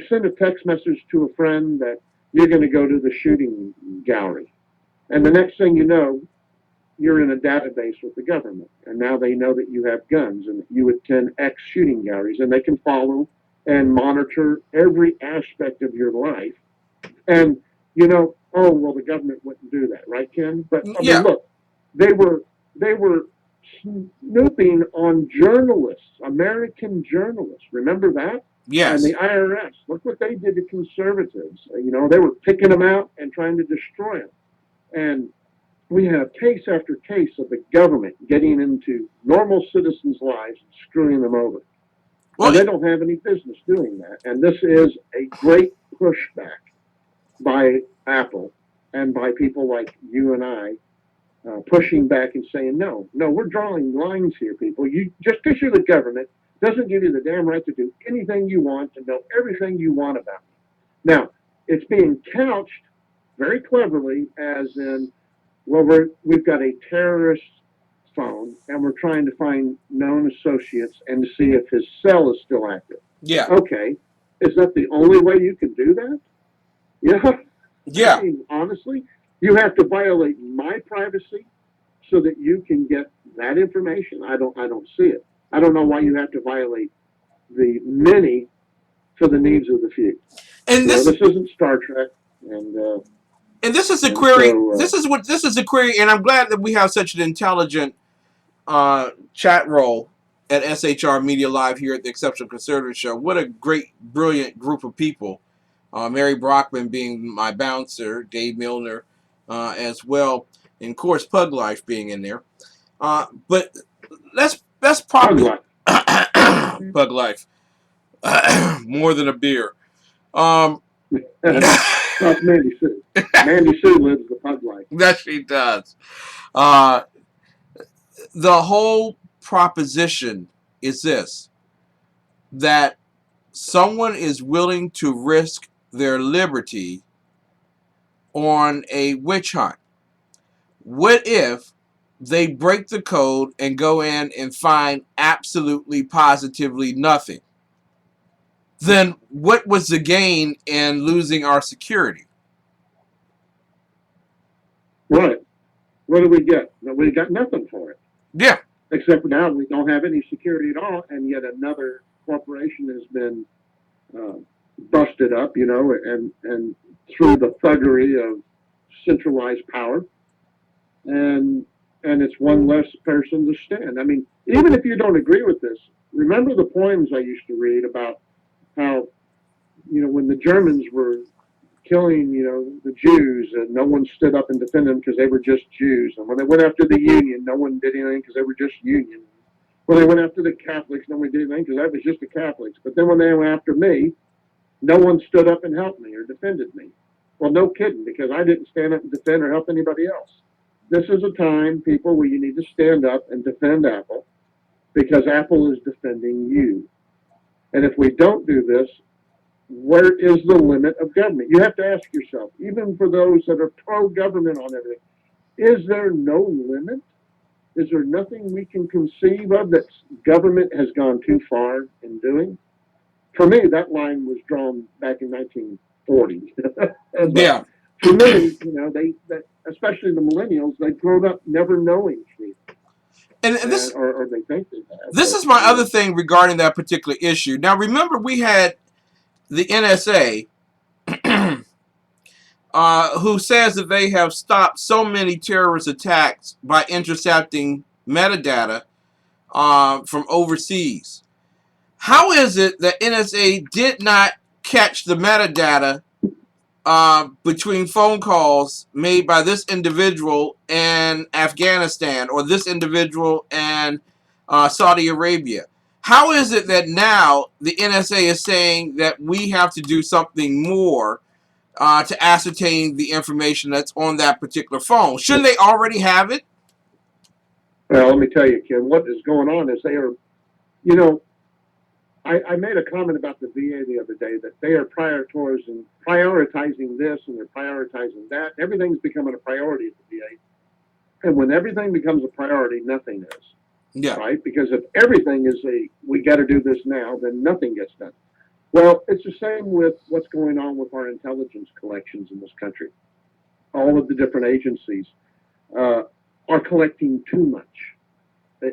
send a text message to a friend that you're going to go to the shooting gallery. And the next thing you know, you're in a database with the government. And now they know that you have guns and that you attend X shooting galleries. And they can follow and monitor every aspect of your life. And, you know, oh, well, the government wouldn't do that, right, Ken? But, I mean, look, they were snooping on journalists, American journalists. Remember that? Yes. And the IRS. Look what they did to conservatives. You know, they were picking them out and trying to destroy them. And we have case after case of the government getting into normal citizens' lives and screwing them over. Well, and they don't have any business doing that. And this is a great pushback by Apple and by people like you and I, pushing back and saying, no, we're drawing lines here, people. You just because you're the government doesn't give you the damn right to do anything you want, to know everything you want about me. Now, it's being couched very cleverly as in, well, we've got a terrorist phone and we're trying to find known associates and to see if his cell is still active. Yeah. Okay. Is that the only way you can do that? Yeah. Yeah. I mean, honestly, you have to violate my privacy so that you can get that information. I don't see it. I don't know why you have to violate the many for the needs of the few. And this isn't Star Trek. And this is a query. So, this is a query, and I'm glad that we have such an intelligent chat role at SHR Media Live here at the Exceptional Conservative Show. What a great, brilliant group of people. Mary Brockman being my bouncer, Dave Milner as well, and of course Pug Life being in there. But that's probably Pug Life. More than a beer. That's Mandy Sue. Mandy Sue lives the Pug Life. That she does. The whole proposition is this, that someone is willing to risk their liberty on a witch hunt. What if they break the code and go in and find absolutely positively nothing? Then what was the gain in losing our security? Right. What do we get? We got nothing for it. Yeah. Except now we don't have any security at all, and yet another corporation has been busted up, you know, and through the thuggery of centralized power, and it's one less person to stand. I mean, even if you don't agree with this, remember the poems I used to read about how, you know, when the Germans were killing, you know, the Jews, and no one stood up and defended them because they were just Jews. And when they went after the Union, no one did anything because they were just Union. When they went after the Catholics, no one did anything because that was just the Catholics. But then when they went after me, no one stood up and helped me or defended me. Well, no kidding, because I didn't stand up and defend or help anybody else. This is a time, people, where you need to stand up and defend Apple, because Apple is defending you. And if we don't do this, where is the limit of government? You have to ask yourself, even for those that are pro-government on everything, is there no limit? Is there nothing we can conceive of that government has gone too far in doing? For me, that line was drawn back in 1940. Yeah. For me, you know, they especially the millennials, they grown up never knowing freedom. And this, or they think they have. This is my other thing regarding that particular issue. Now, remember, we had the NSA, who says that they have stopped so many terrorist attacks by intercepting metadata from overseas. How is it that NSA did not catch the metadata between phone calls made by this individual in Afghanistan or this individual in Saudi Arabia? How is it that now the NSA is saying that we have to do something more to ascertain the information that's on that particular phone? Shouldn't they already have it? Well, let me tell you, Ken, what is going on is they are, you know, I made a comment about the VA the other day that they are prioritizing this and they're prioritizing that. Everything's becoming a priority at the VA. And when everything becomes a priority, nothing is. Yeah. Right? Because if everything is we got to do this now, then nothing gets done. Well, it's the same with what's going on with our intelligence collections in this country. All of the different agencies are collecting too much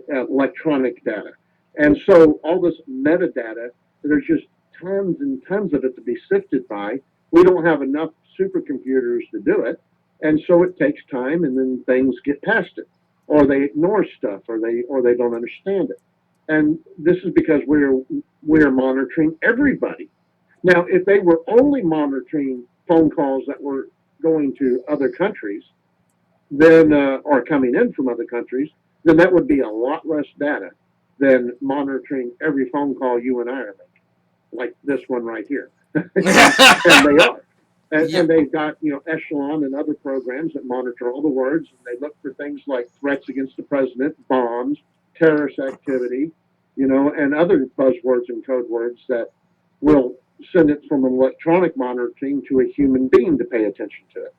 electronic data. And so all this metadata, there's just tons and tons of it to be sifted by. We don't have enough supercomputers to do it. And so it takes time, and then things get past it, or they ignore stuff, or they don't understand it. And this is because we're monitoring everybody. Now, if they were only monitoring phone calls that were going to other countries, then or coming in from other countries, then that would be a lot less data than monitoring every phone call you and I are making, like this one right here. And they are. And they've got, Echelon and other programs that monitor all the words, and they look for things like threats against the president, bombs, terrorist activity, and other buzzwords and code words that will send it from electronic monitoring to a human being to pay attention to it.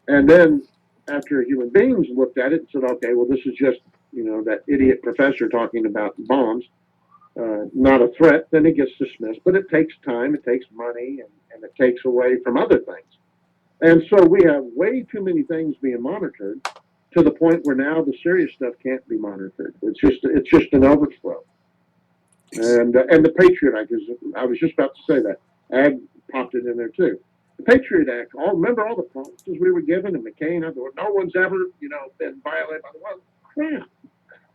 And then after human beings looked at it and said, okay, well, this is just, that idiot professor talking about bombs, not a threat, then it gets dismissed. But it takes time, it takes money, and it takes away from other things. And so we have way too many things being monitored to the point where now the serious stuff can't be monitored. It's just an overflow. And the Patriot Act I was just about to say that. Ag popped it in there too. The Patriot Act, remember all the promises we were given, and McCain, no one's ever, been violated by the law. Crap.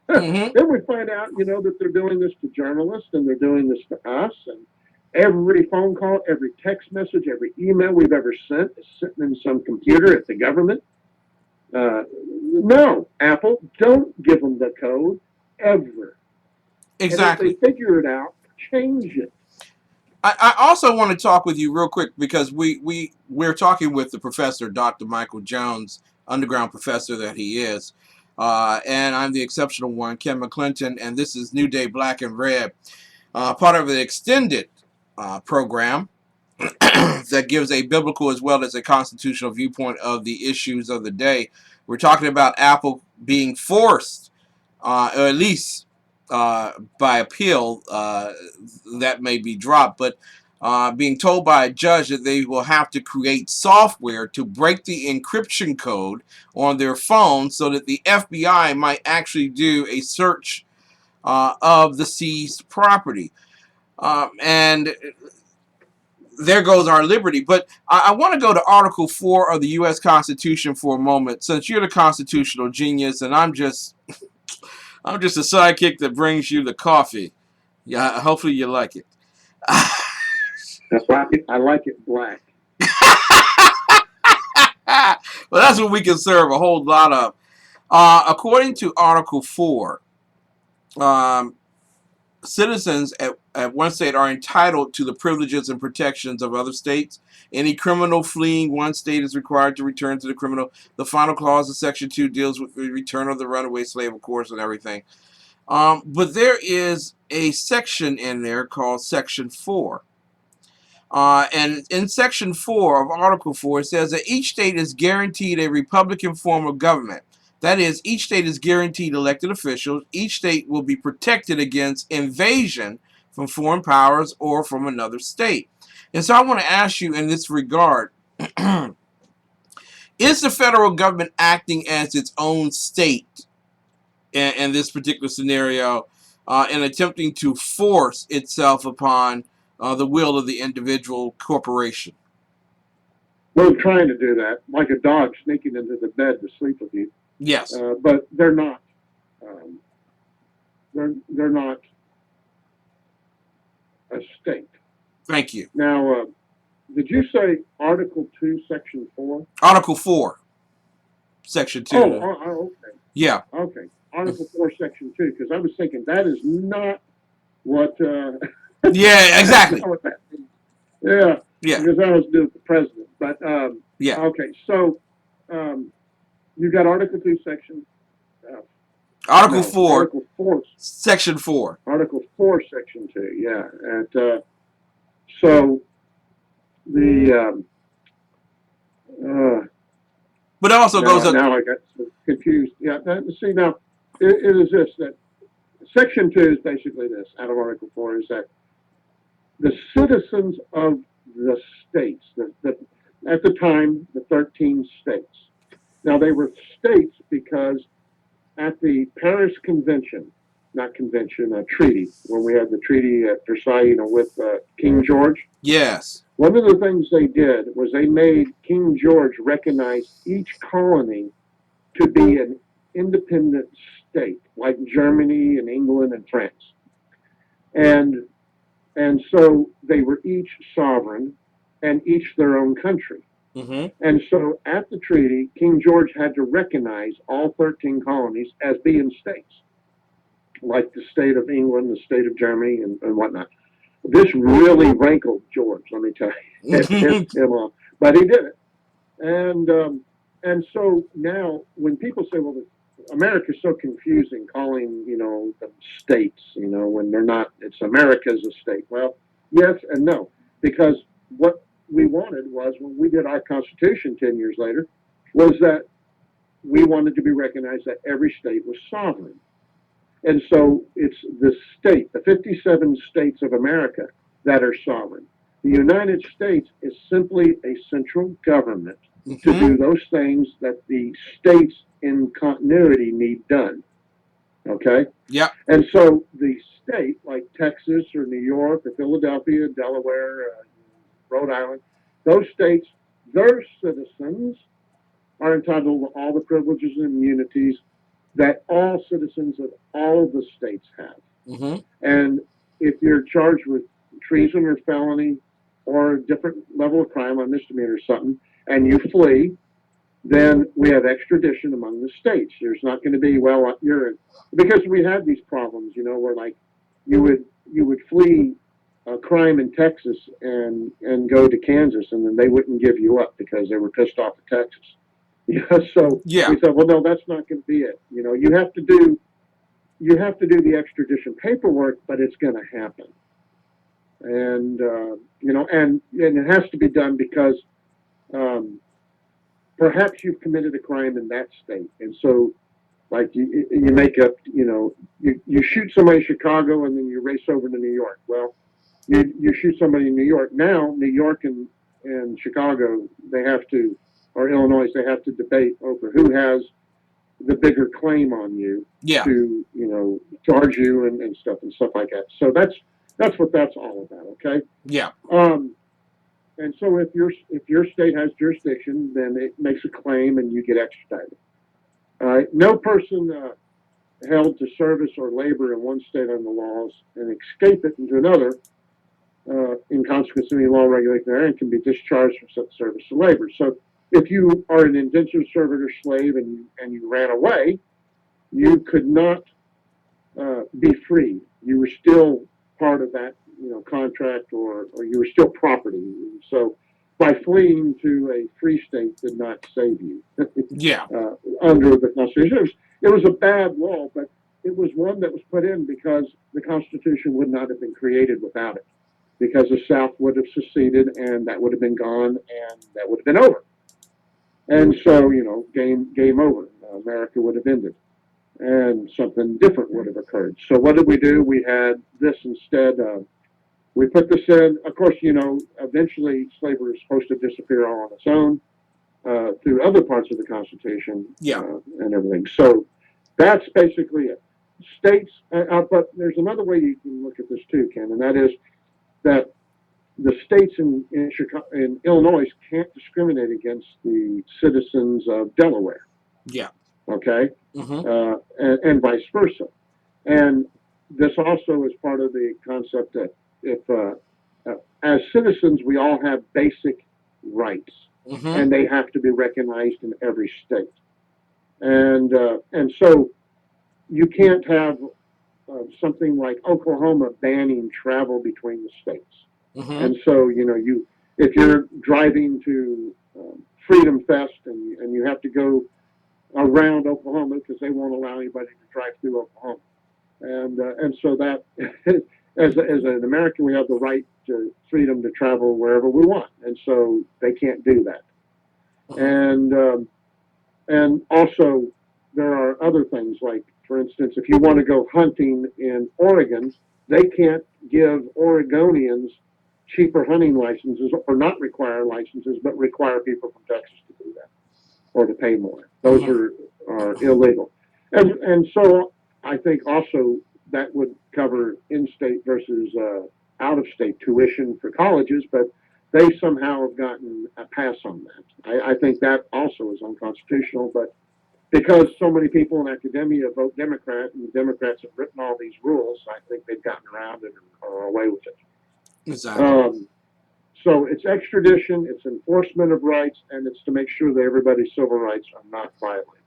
Mm-hmm. Then we find out, that they're doing this to journalists, and they're doing this to us, and every phone call, every text message, every email we've ever sent is sitting in some computer at the government. No, Apple, don't give them the code ever. Exactly. And if they figure it out, change it. I also want to talk with you real quick because we're talking with the professor, Dr. Michael Jones, underground professor that he is. And I'm the exceptional one, Ken McClinton, and this is New Day Black and Red, part of an extended program that gives a biblical as well as a constitutional viewpoint of the issues of the day. We're talking about Apple being forced, or at least by appeal, that may be dropped, but being told by a judge that they will have to create software to break the encryption code on their phone so that the FBI might actually do a search of the seized property. And there goes our liberty. But I want to go to Article 4 of the U.S. Constitution for a moment, since you're the constitutional genius, and I'm just a sidekick that brings you the coffee. Yeah, hopefully you like it. That's why I like it black. Well, that's what we can serve a whole lot of. According to Article 4, citizens at one state are entitled to the privileges and protections of other states. Any criminal fleeing one state is required to return to the criminal. The final clause of Section 2 deals with the return of the runaway slave, of course, and everything. But there is a section in there called Section 4. And in Section 4 of Article 4, it says that each state is guaranteed a Republican form of government. That is, each state is guaranteed elected officials. Each state will be protected against invasion from foreign powers or from another state. And so I want to ask you in this regard, is the federal government acting as its own state in this particular scenario and attempting to force itself upon the will of the individual corporation? We're trying to do that, like a dog sneaking into the bed to sleep with you. Yes. But they're not. They're not a state. Thank you. Now, did you say Article 2, Section 4? Article 4, Section 2. Oh, okay. Yeah. Okay. Article 4, Section 2, because I was thinking that is not what. Yeah, exactly. What that means. Yeah, Yeah, because that has to do with the president. But yeah. okay, so you got Article 2, Section. Article No, 4, Article 4, Section 4. Article 4, Section 2. Yeah, and so the But it also goes up. now I got so confused. Yeah, see now it is this that Section 2 is basically this out of Article 4 is that the citizens of the states, at the time, the 13 states. Now, they were states because at the Paris Convention, not convention, a treaty, when we had the treaty at Versailles, with King George, Yes. one of the things they did was they made King George recognize each colony to be an independent state, like Germany and England and France. And so they were each sovereign and each their own country. Mm-hmm. And so at the treaty, King George had to recognize all 13 colonies as being states, like the state of England, the state of Germany, and whatnot. This really rankled George, let me tell you. It pissed him off. But he did it. And so now when people say, well, America's so confusing calling, them states, when they're not, it's America's a state. Well, yes and no, because what we wanted was when we did our Constitution 10 years later, was that we wanted to be recognized that every state was sovereign. And so it's the state, the 57 states of America that are sovereign. The United States is simply a central government to do those things that the states in continuity need done. Okay? Yep. And so the state, like Texas or New York or Philadelphia, Delaware, Rhode Island, those states, their citizens are entitled to all the privileges and immunities that all citizens of all the states have. Mm-hmm. And if you're charged with treason or felony or a different level of crime, a misdemeanor or something, and you flee, then we have extradition among the states. There's not going to be, well, because we had these problems, where like you would flee a crime in Texas and go to Kansas, and then they wouldn't give you up because they were pissed off at Texas. So Yeah. we said, well, no, that's not going to be it. You have to do the extradition paperwork, but it's going to happen. And and it has to be done because perhaps you've committed a crime in that state, and so like you make up, you shoot somebody in Chicago and then you race over to New York. Well, you shoot somebody in New York. Now, New York and Chicago, they have to, or Illinois, they have to debate over who has the bigger claim on you to, charge you and stuff like that. So that's what that's all about. Okay. Yeah. And so if your state has jurisdiction, then it makes a claim and you get extradited. All right. No person held to service or labor in one state under the laws and escape it into another in consequence of any law regulating therein can be discharged from such service or labor. So if you are an indentured servant or slave and you ran away, you could not be freed. You were still part of that contract or you were still property. So by fleeing to a free state did not save you. Yeah. Under the Constitution. It was a bad law, but it was one that was put in because the Constitution would not have been created without it. Because the South would have seceded and that would have been gone and that would have been over. And so, game over. America would have ended and something different would have occurred. So what did we do? We had this instead. We put this in. Of course, eventually slavery was supposed to disappear all on its own through other parts of the Constitution and everything. So that's basically it. States, but there's another way you can look at this too, Ken, and that is that the states in Illinois can't discriminate against the citizens of Delaware. Yeah. Okay. Mm-hmm. And vice versa. And this also is part of the concept that if as citizens we all have basic rights, and they have to be recognized in every state. And so you can't have something like Oklahoma banning travel between the states. Mm-hmm. And so, if you're driving to Freedom Fest and you have to go around Oklahoma because they won't allow anybody to drive through Oklahoma, and so that as an American we have the right to freedom to travel wherever we want, and so they can't do that. And also there are other things like, for instance, if you want to go hunting in Oregon, they can't give Oregonians cheaper hunting licenses or not require licenses, but require people from Texas to do that or to pay more. Those are illegal. And so I think also that would cover in-state versus out-of-state tuition for colleges, but they somehow have gotten a pass on that. I think that also is unconstitutional, but because so many people in academia vote Democrat and the Democrats have written all these rules, I think they've gotten around it or are away with it. Exactly. So it's extradition, it's enforcement of rights, and it's to make sure that everybody's civil rights are not violated.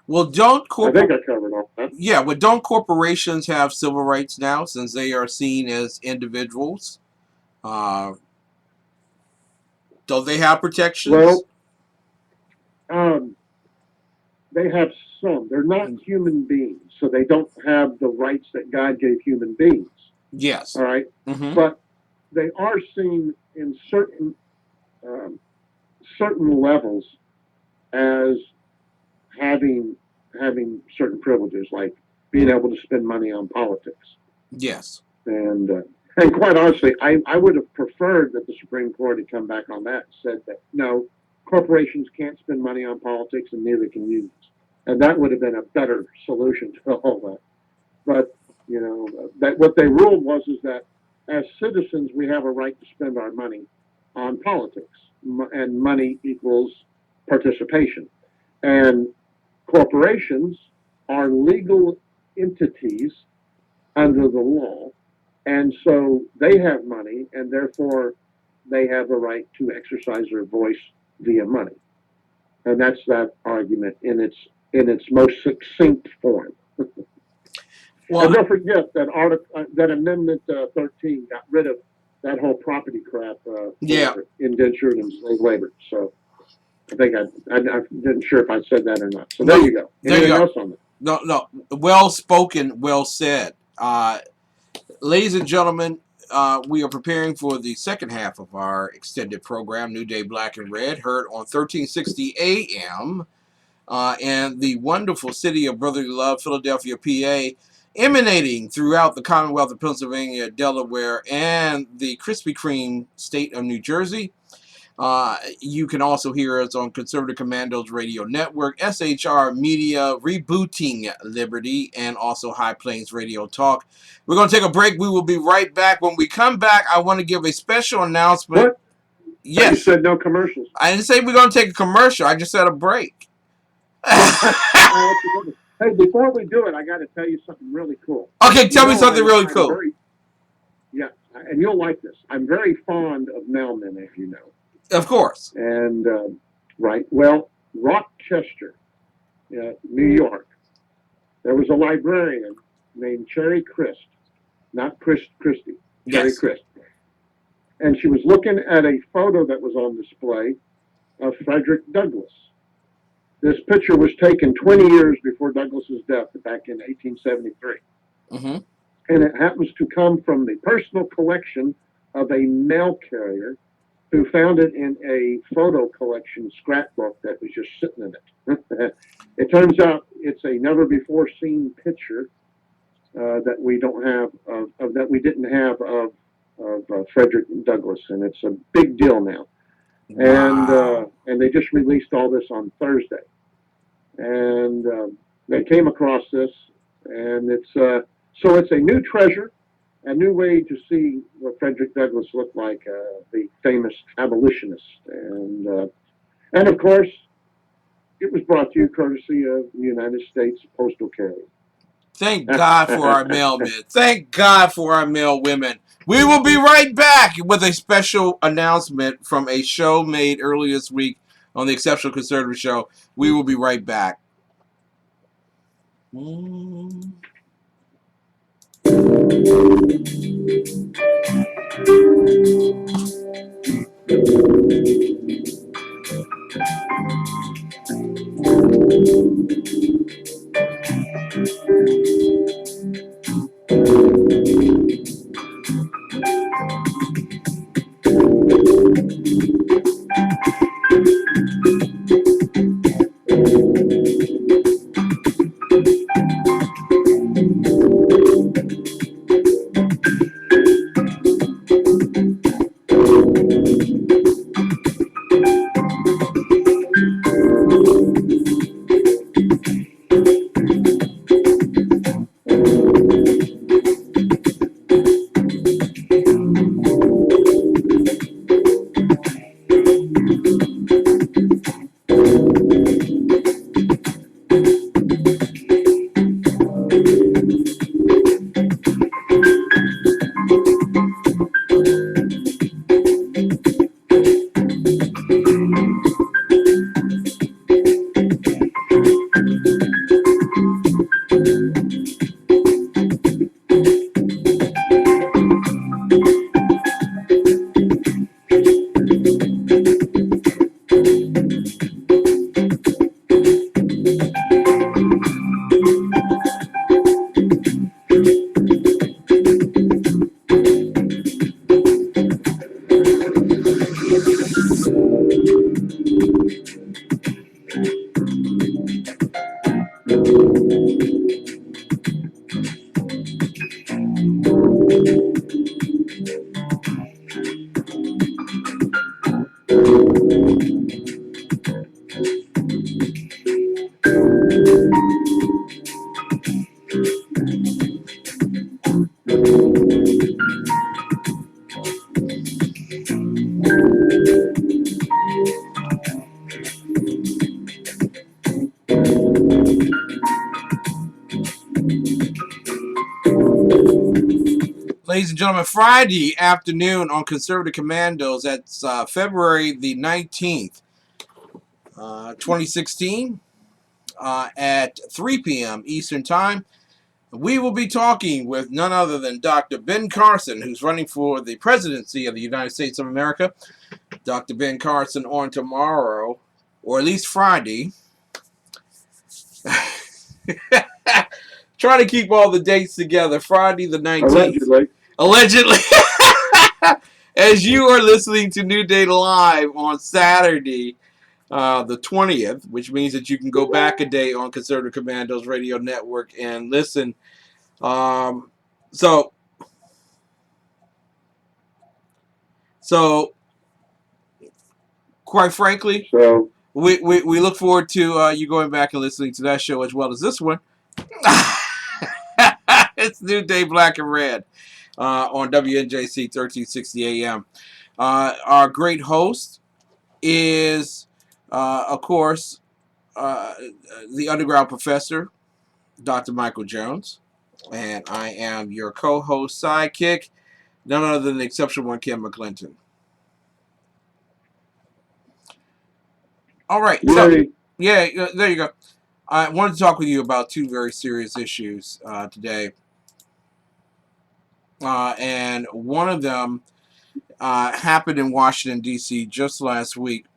Well, don't I think I covered all that. Yeah, well, don't corporations have civil rights now since they are seen as individuals? Don't they have protections? Well, they have some. They're not human beings, so they don't have the rights that God gave human beings. Yes. All right? Mm-hmm. But they are seen in certain levels as having certain privileges, like being able to spend money on politics. Yes. And quite honestly, I would have preferred that the Supreme Court had come back on that and said that no, corporations can't spend money on politics and neither can unions. And that would have been a better solution to all that. But, that what they ruled was that as citizens, we have a right to spend our money on politics, and money equals participation. And corporations are legal entities under the law, and so they have money, and therefore they have the right to exercise their voice via money. And that's that argument in its most succinct form. Well, and don't forget that Amendment 13 got rid of that whole property crap. Indentured and slave labor. So I think I didn't sure if I said that or not. So there you go. Anything else on that? No. Well spoken, well said. Ladies and gentlemen, we are preparing for the second half of our extended program, New Day Black and Red, heard on 1360 AM in the wonderful city of brotherly love, Philadelphia, PA, emanating throughout the Commonwealth of Pennsylvania, Delaware, and the Krispy Kreme state of New Jersey. You can also hear us on Conservative Commandos Radio Network, SHR Media, Rebooting Liberty, and also High Plains Radio Talk. We're going to take a break. We will be right back. When we come back, I want to give a special announcement. What? Yes. You said no commercials. I didn't say we're going to take a commercial. I just said a break. Hey, before we do it, I got to tell you something really cool. Okay, tell me something really cool. Yeah, and you'll like this. I'm very fond of mailmen, as you know. Of course. And, right, well, Rochester, New York, there was a librarian named Cherry Christ, not Christie, Cherry Christ. And she was looking at a photo that was on display of Frederick Douglass. This picture was taken 20 years before Douglass's death back in 1873. Mm-hmm. And it happens to come from the personal collection of a mail carrier who found it in a photo collection scrapbook that was just sitting in it. It turns out it's a never-before-seen picture that we don't have that we didn't have of Frederick Douglass, and it's a big deal now. Wow. And they just released all this on Thursday, and they came across this, and it's so it's a new treasure, a new way to see what Frederick Douglass looked like, the famous abolitionist, and of course, it was brought to you courtesy of the United States Postal Carrier. Thank God for our mailmen. Thank God for our mail women. We will be right back with a special announcement from a show made earlier this week on the Exceptional Conservative Show. We will be right back. Ladies and gentlemen, Friday afternoon on Conservative Commandos. That's February the 19th, 2016, at 3 p.m. Eastern Time. We will be talking with none other than Dr. Ben Carson, who's running for the presidency of the United States of America. Dr. Ben Carson on tomorrow, or at least Friday. Trying to keep all the dates together. Friday the 19th. Allegedly. As you are listening to New Day Live on Saturday, the 20th, which means that you can go back a day on Conservative Commandos Radio Network and listen. So quite frankly, we look forward to you going back and listening to that show as well as this one. It's New Day Black and Red on WNJC 1360 AM. Our great host is, of course, the underground professor, Dr. Michael Jones. And I am your co-host sidekick, none other than the exceptional one, Kim McClinton. All right. So, yeah, there you go. I wanted to talk with you about two very serious issues today. And one of them happened in Washington, D.C. just last week,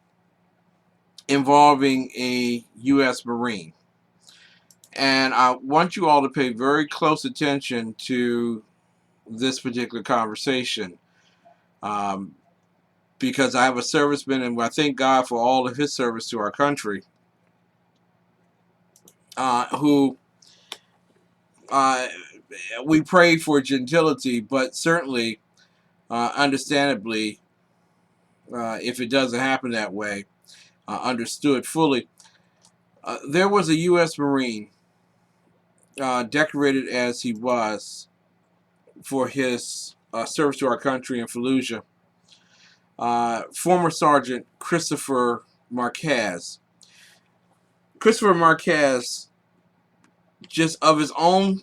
involving a U.S. Marine. And I want you all to pay very close attention to this particular conversation, because I have a serviceman, and I thank God for all of his service to our country, who we pray for gentility, but certainly, understandably, if it doesn't happen that way, understood fully. There was a U.S. Marine, decorated as he was for his service to our country in Fallujah, former Sergeant Christopher Marquez. Christopher Marquez, just of his own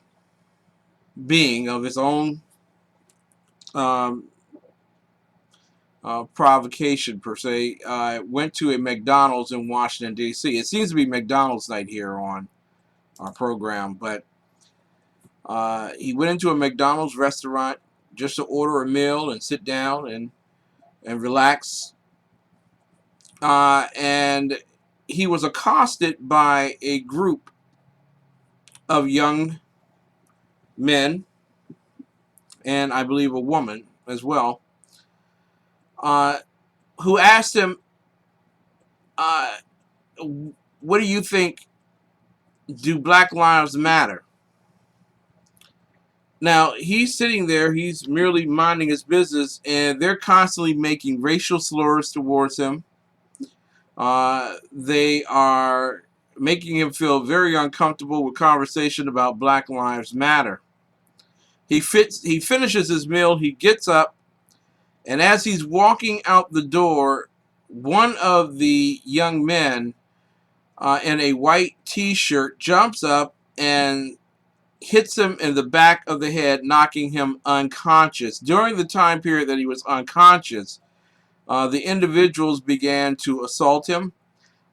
being, of his own provocation per se, went to a McDonald's in Washington, D.C. It seems to be McDonald's night here on our program, but He went into a McDonald's restaurant just to order a meal and sit down and relax. And he was accosted by a group of young men, and I believe a woman as well, who asked him, uh, what do you think? Do Black Lives Matter? Now, he's sitting there, he's merely minding his business, and they're constantly making racial slurs towards him. They are making him feel very uncomfortable with conversation about Black Lives Matter. He finishes his meal, he gets up, and as he's walking out the door, one of the young men in a white t-shirt jumps up and hits him in the back of the head, knocking him unconscious. During the time period that he was unconscious, the individuals began to assault him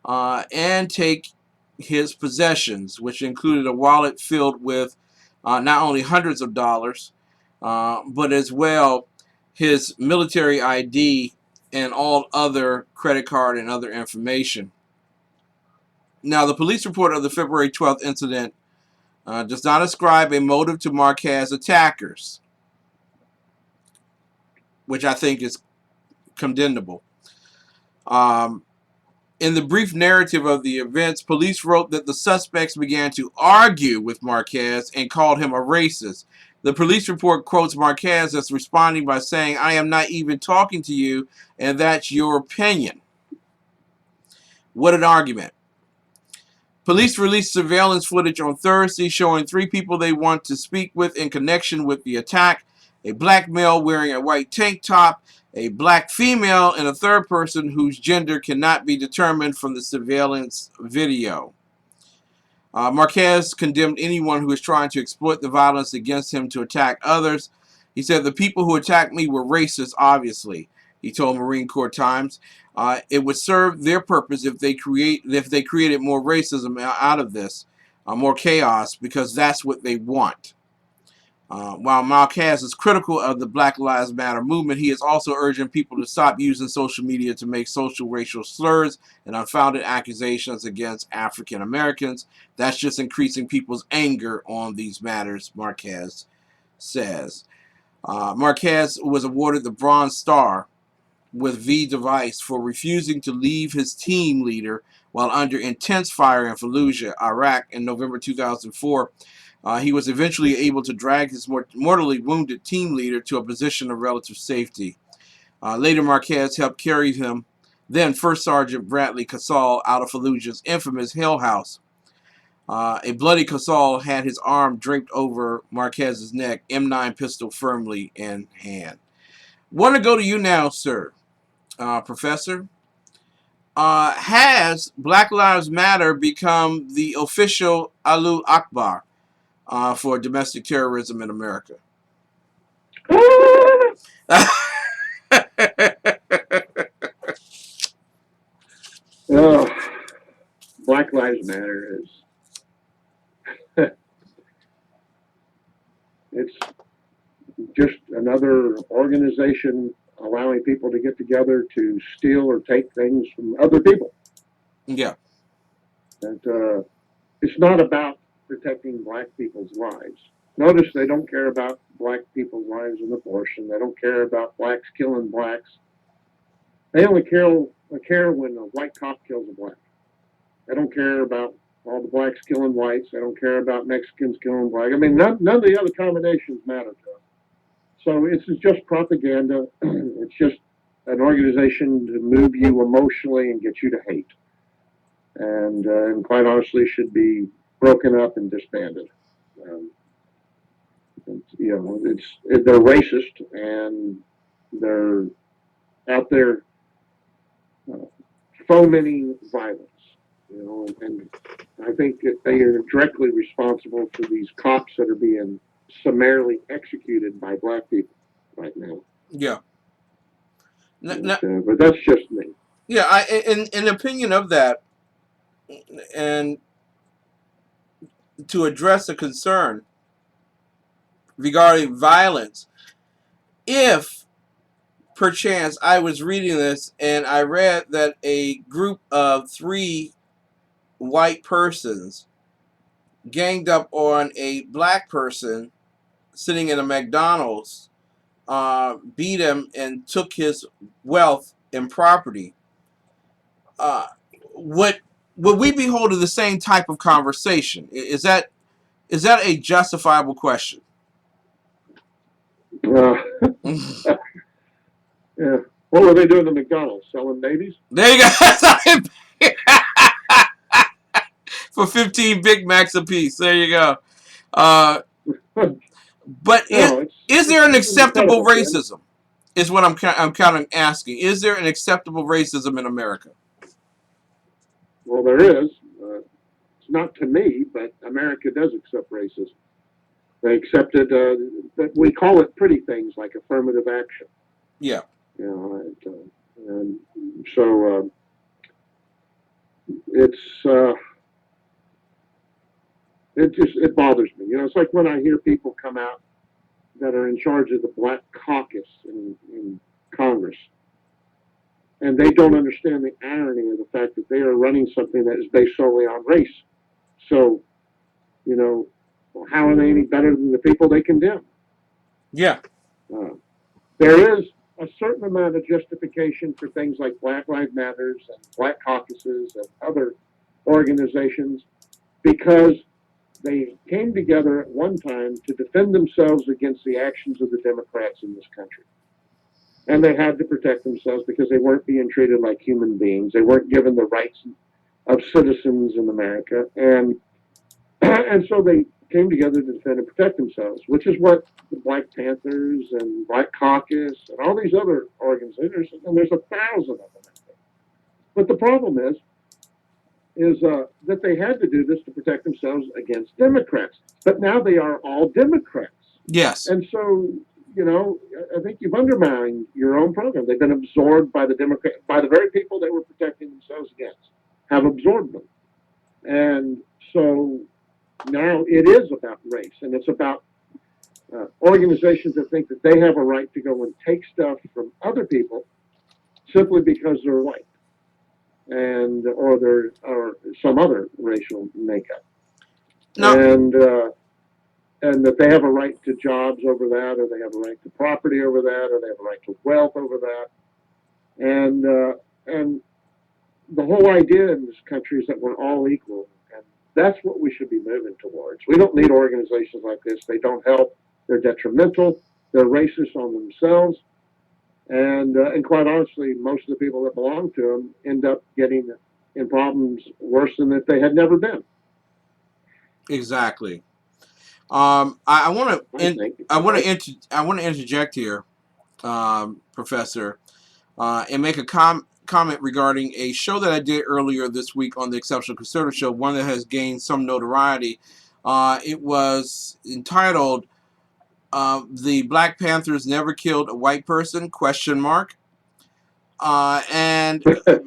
and take his possessions, which included a wallet filled with not only hundreds of dollars, but as well his military ID and all other credit card and other information. Now, the police report of the February 12th incident does not ascribe a motive to Marquez's attackers, which I think is condemnable. In the brief narrative of the events, police wrote that the suspects began to argue with Marquez and called him a racist. The police report quotes Marquez as responding by saying, "I am not even talking to you, and that's your opinion." What an argument. Police released surveillance footage on Thursday showing 3 people they want to speak with in connection with the attack: a black male wearing a white tank top, a black female, and a third person whose gender cannot be determined from the surveillance video. Marquez condemned anyone who is trying to exploit the violence against him to attack others. He said, "The people who attacked me were racist, obviously," he told Marine Corps Times. It would serve their purpose if they created more racism out of this, more chaos, because that's what they want. While Marquez is critical of the Black Lives Matter movement, he is also urging people to stop using social media to make social racial slurs and unfounded accusations against African Americans. That's just increasing people's anger on these matters, Marquez says. Marquez was awarded the Bronze Star with V device for refusing to leave his team leader while under intense fire in Fallujah, Iraq in November 2004. He was eventually able to drag his mortally wounded team leader to a position of relative safety. Later, Marquez helped carry him, then First Sergeant Bradley Casal, out of Fallujah's infamous Hell House. A bloody Casal had his arm draped over Marquez's neck, M9 pistol firmly in hand. Want to go to you now, sir, Professor. Has Black Lives Matter become the official Allahu Akbar for domestic terrorism in America? Oh, Black Lives Matter is it's just another organization allowing people to get together to steal or take things from other people. Yeah. And it's not about protecting black people's lives. Notice they don't care about black people's lives in abortion. They don't care about blacks killing blacks. They only care when a white cop kills a black. They don't care about all the blacks killing whites. They don't care about Mexicans killing black. I mean, none of the other combinations matter to them. So it's just propaganda. It's just an organization to move you emotionally and get you to hate. And quite honestly, should be broken up and disbanded. They're racist and they're out there fomenting violence. And I think that they are directly responsible for these cops that are being summarily executed by black people right now. Yeah. But that's just me. Yeah, in opinion of that, and to address a concern, regarding violence. If perchance I was reading this and I read that a group of 3 white persons ganged up on a black person sitting in a McDonald's, beat him and took his wealth and property, uh, would we be holding the same type of conversation? Is that a justifiable question? Yeah. What were they doing at McDonald's? Selling babies? There you go. For 15 Big Macs apiece. There you go. But No, is there an it's acceptable incredible, Ken. racism? Is what I'm kind of asking. Is there an acceptable racism in America? Well, there is. It's not to me, but America does accept racism. They accepted, we call it pretty things like affirmative action. Yeah. You know, and so it bothers me. You know, it's like when I hear people come out that are in charge of the Black Caucus in Congress, and they don't understand the irony of the fact that they are running something that is based solely on race. So, you know, how are they any better than the people they condemn? Yeah. There is a certain amount of justification for things like Black Lives Matters and Black Caucuses and other organizations because they came together at one time to defend themselves against the actions of the Democrats in this country. And they had to protect themselves because they weren't being treated like human beings. They weren't given the rights of citizens in America. And so they came together to defend and protect themselves, which is what the Black Panthers and Black Caucus and all these other organizations, and there's 1,000 of them out there. But the problem is that they had to do this to protect themselves against Democrats. But now they are all Democrats. Yes. And so, you know, I think you've undermined your own program. They've been absorbed by the very people they were protecting themselves against, have absorbed them. And so now it is about race, and it's about organizations that think that they have a right to go and take stuff from other people simply because they're white and or they're or some other racial makeup. No. And that they have a right to jobs over that, or they have a right to property over that, or they have a right to wealth over that. And the whole idea in this country is that we're all equal. And that's what we should be moving towards. We don't need organizations like this. They don't help. They're detrimental. They're racist on themselves. And quite honestly, most of the people that belong to them end up getting in problems worse than if they had never been. Exactly. I want to interject here, Professor, and make a comment regarding a show that I did earlier this week on the Exceptional Conservative Show, one that has gained some notoriety. It was entitled "The Black Panthers Never Killed a White Person?" ? And Yeah,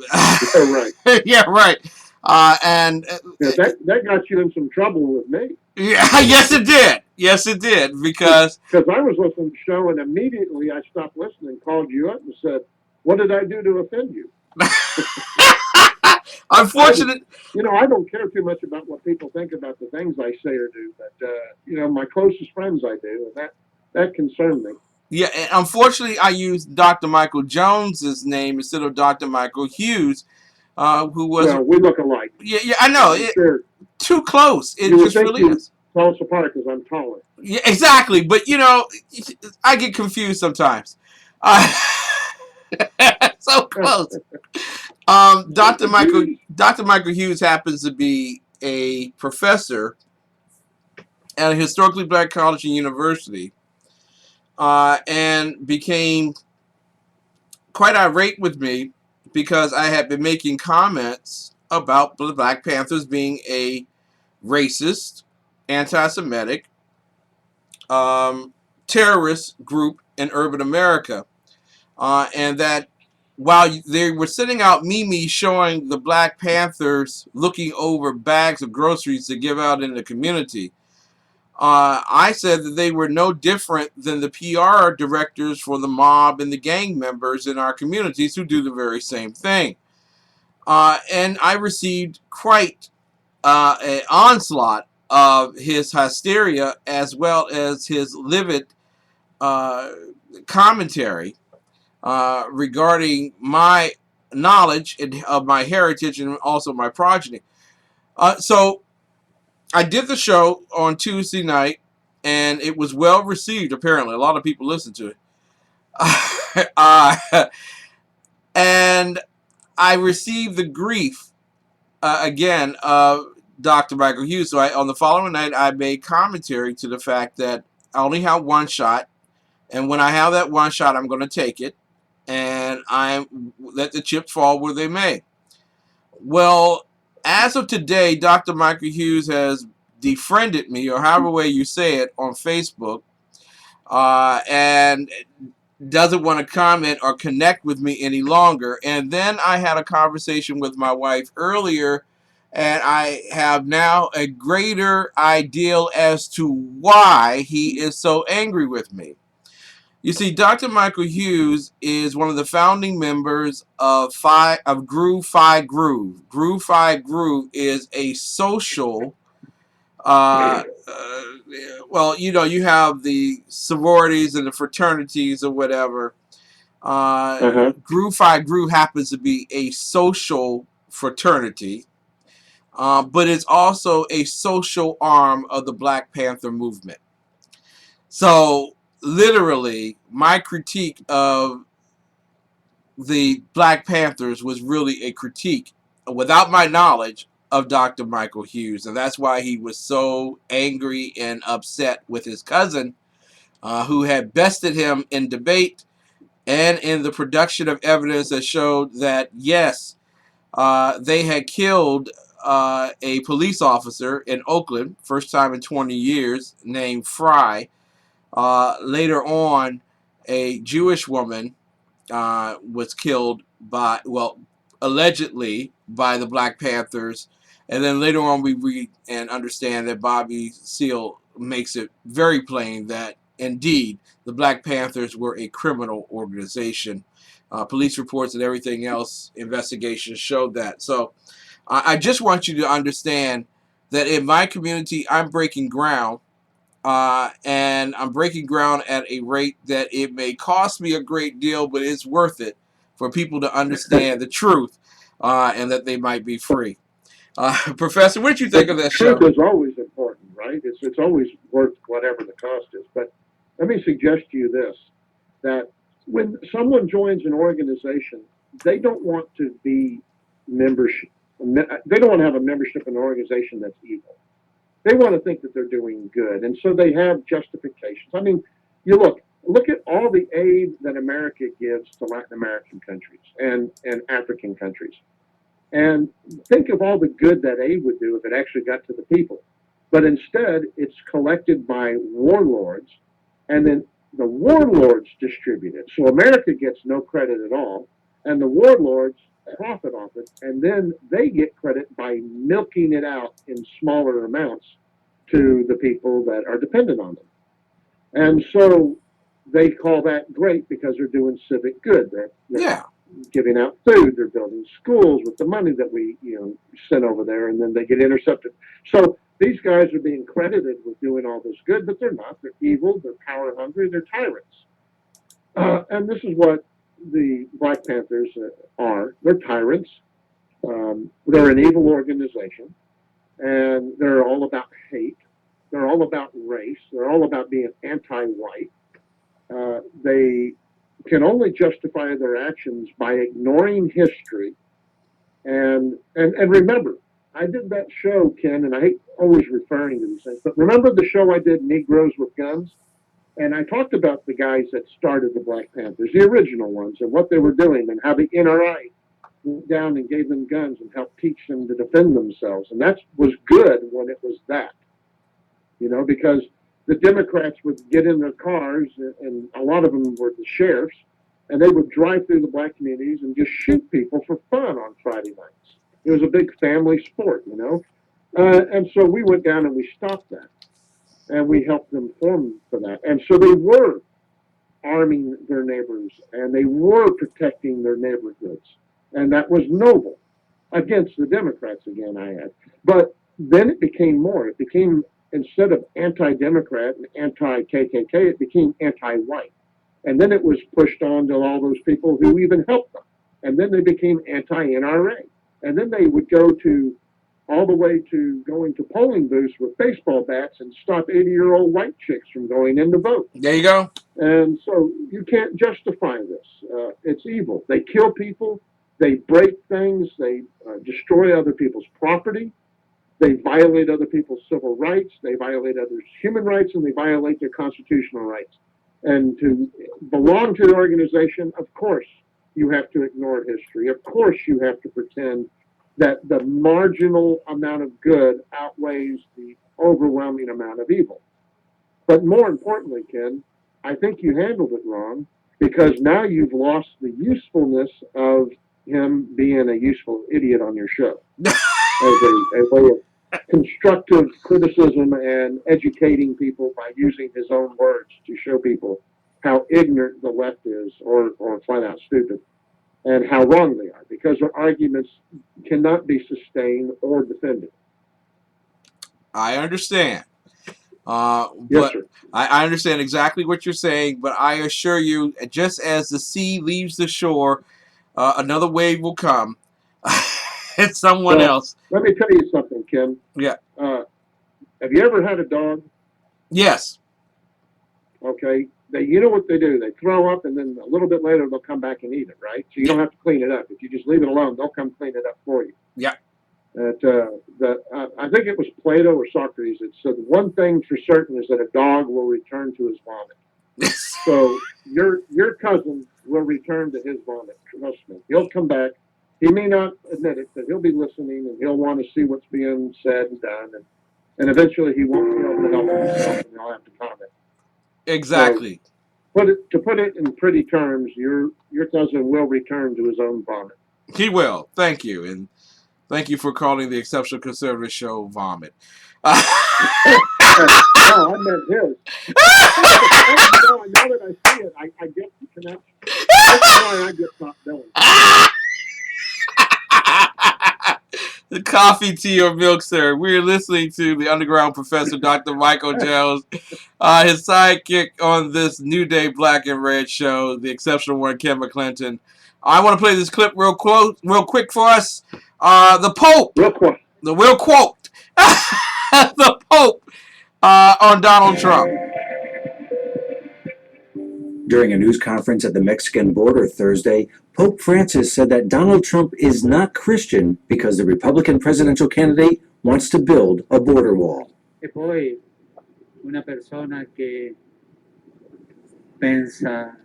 right. yeah, right. That got you in some trouble with me. Yeah, yes, it did. Yes, it did. Because I was listening to the show and immediately I stopped listening, called you up and said, "What did I do to offend you?" Unfortunately, I don't care too much about what people think about the things I say or do, but my closest friends I do, and that concerned me. Yeah, and unfortunately, I used Dr. Michael Jones's name instead of Dr. Michael Hughes, who was. Well, we look alike. Yeah, I know. Sure. Too close. It you just really is. Tell us apart because I'm taller. Yeah, exactly. But I get confused sometimes. So close. Dr. Michael Hughes happens to be a professor at a historically black college and university, and became quite irate with me because I had been making comments about the Black Panthers being a racist, anti-Semitic, terrorist group in urban America, and that while they were sending out memes showing the Black Panthers looking over bags of groceries to give out in the community, I said that they were no different than the PR directors for the mob and the gang members in our communities who do the very same thing. And I received quite an onslaught of his hysteria as well as his livid commentary regarding my knowledge of my heritage and also my progeny. So I did the show on Tuesday night, and it was well received. Apparently, a lot of people listened to it, and I received the grief again of Dr. Michael Hughes. So on the following night, I made commentary to the fact that I only have one shot, and when I have that one shot, I'm going to take it, and I let the chips fall where they may. Well, as of today, Dr. Michael Hughes has defriended me, or however way you say it, on Facebook, and doesn't want to comment or connect with me any longer. And then I had a conversation with my wife earlier, and I have now a greater ideal as to why he is so angry with me. You see, Dr. Michael Hughes is one of the founding members of Groove Fi Groove. Groove Fi Groove is a social, well, you have the sororities and the fraternities or whatever. Groove Fi Groove happens to be a social fraternity, but it's also a social arm of the Black Panther movement. So, literally, my critique of the Black Panthers was really a critique, without my knowledge, of Dr. Michael Hughes. And that's why he was so angry and upset with his cousin, who had bested him in debate and in the production of evidence that showed that, yes, they had killed a police officer in Oakland, first time in 20 years, named Fry. Later on, a Jewish woman was killed by, well, allegedly by the Black Panthers. And then later on we read and understand that Bobby Seale makes it very plain that indeed the Black Panthers were a criminal organization. Police reports and everything else, investigations showed that. So I just want you to understand that in my community, I'm breaking ground. And I'm breaking ground at a rate that it may cost me a great deal, but it's worth it for people to understand the truth, and that they might be free. Professor, what did you think of that show? Truth is always important, right? It's always worth whatever the cost is. But let me suggest to you this, that when someone joins an organization, they don't want to be membership. They don't want to have a membership in an organization that's evil. They want to think that they're doing good, and so they have justifications. I mean, you look at all the aid that America gives to Latin American countries and African countries, and think of all the good that aid would do if it actually got to the people. But instead, it's collected by warlords, and then the warlords distribute it. So America gets no credit at all, and the warlords profit off it, and then they get credit by milking it out in smaller amounts to the people that are dependent on them. And so they call that great because they're doing civic good. They're giving out food, they're building schools with the money that we send over there, and then they get intercepted. So these guys are being credited with doing all this good, but they're not. They're evil, they're power hungry, they're tyrants. And this is what the Black Panthers are. They're tyrants. They're an evil organization, and they're all about hate. They're all about race. They're all about being anti-white. They can only justify their actions by ignoring history. And remember, I did that show, Ken, and I hate always referring to these things, but remember the show I did, Negroes with Guns? And I talked about the guys that started the Black Panthers, the original ones, and what they were doing, and how the NRA went down and gave them guns and helped teach them to defend themselves. And that was good when it was that, because the Democrats would get in their cars, and a lot of them were the sheriffs, and they would drive through the black communities and just shoot people for fun on Friday nights. It was a big family sport, and so we went down and we stopped that. and we helped them form for that. And so they were arming their neighbors, and they were protecting their neighborhoods, and that was noble against the Democrats again. I add, but then it became more. It became, instead of anti-Democrat and anti-KKK, it became anti-white, and then it was pushed on to all those people who even helped them, and then they became anti-NRA, and then they would go to all the way to going to polling booths with baseball bats and stop 80-year-old white chicks from going in to vote. There you go. And so you can't justify this. It's evil. They kill people. They break things. They destroy other people's property. They violate other people's civil rights. They violate others' human rights, and they violate their constitutional rights. And to belong to the organization, of course, you have to ignore history. Of course, you have to pretend that the marginal amount of good outweighs the overwhelming amount of evil. But more importantly, Ken, I think you handled it wrong, because now you've lost the usefulness of him being a useful idiot on your show as a way of constructive criticism and educating people by using his own words to show people how ignorant the left is, or flat out stupid, and how wrong they are, because their arguments cannot be sustained or defended. I understand. Yes, But sir. I understand exactly what you're saying, but I assure you, just as the sea leaves the shore, another wave will come. It's someone Well, else. let me tell you something, Kim. Yeah. Have you ever had a dog? Yes. Okay. You know what they do? They throw up, and then a little bit later they'll come back and eat it, right? So you don't have to clean it up. If you just leave it alone, they'll come clean it up for you. Yeah. I think it was Plato or Socrates that said one thing for certain is that a dog will return to his vomit. So your cousin will return to his vomit. Trust me. He'll come back. He may not admit it, but he'll be listening, and he'll want to see what's being said and done, and eventually he won't be able to help himself, and he'll have to comment. Exactly. So, to put it in pretty terms, your cousin will return to his own vomit. He will. Thank you. And thank you for calling the Exceptional Conservative Show vomit. No, I meant his. Now that I see it, I get the connection. That's why I get top billing. The coffee, tea, or milk, sir. We're listening to the underground professor, Dr. Michael Jones, his sidekick on this New Day Black and Red show, the exceptional one, Ken McClinton. I want to play this clip real quick for us. The Pope. Real quick. The real quote. The Pope on Donald Trump. During a news conference at the Mexican border Thursday, Pope Francis said that Donald Trump is not Christian because the Republican presidential candidate wants to build a border wall. E poi una persona che pensa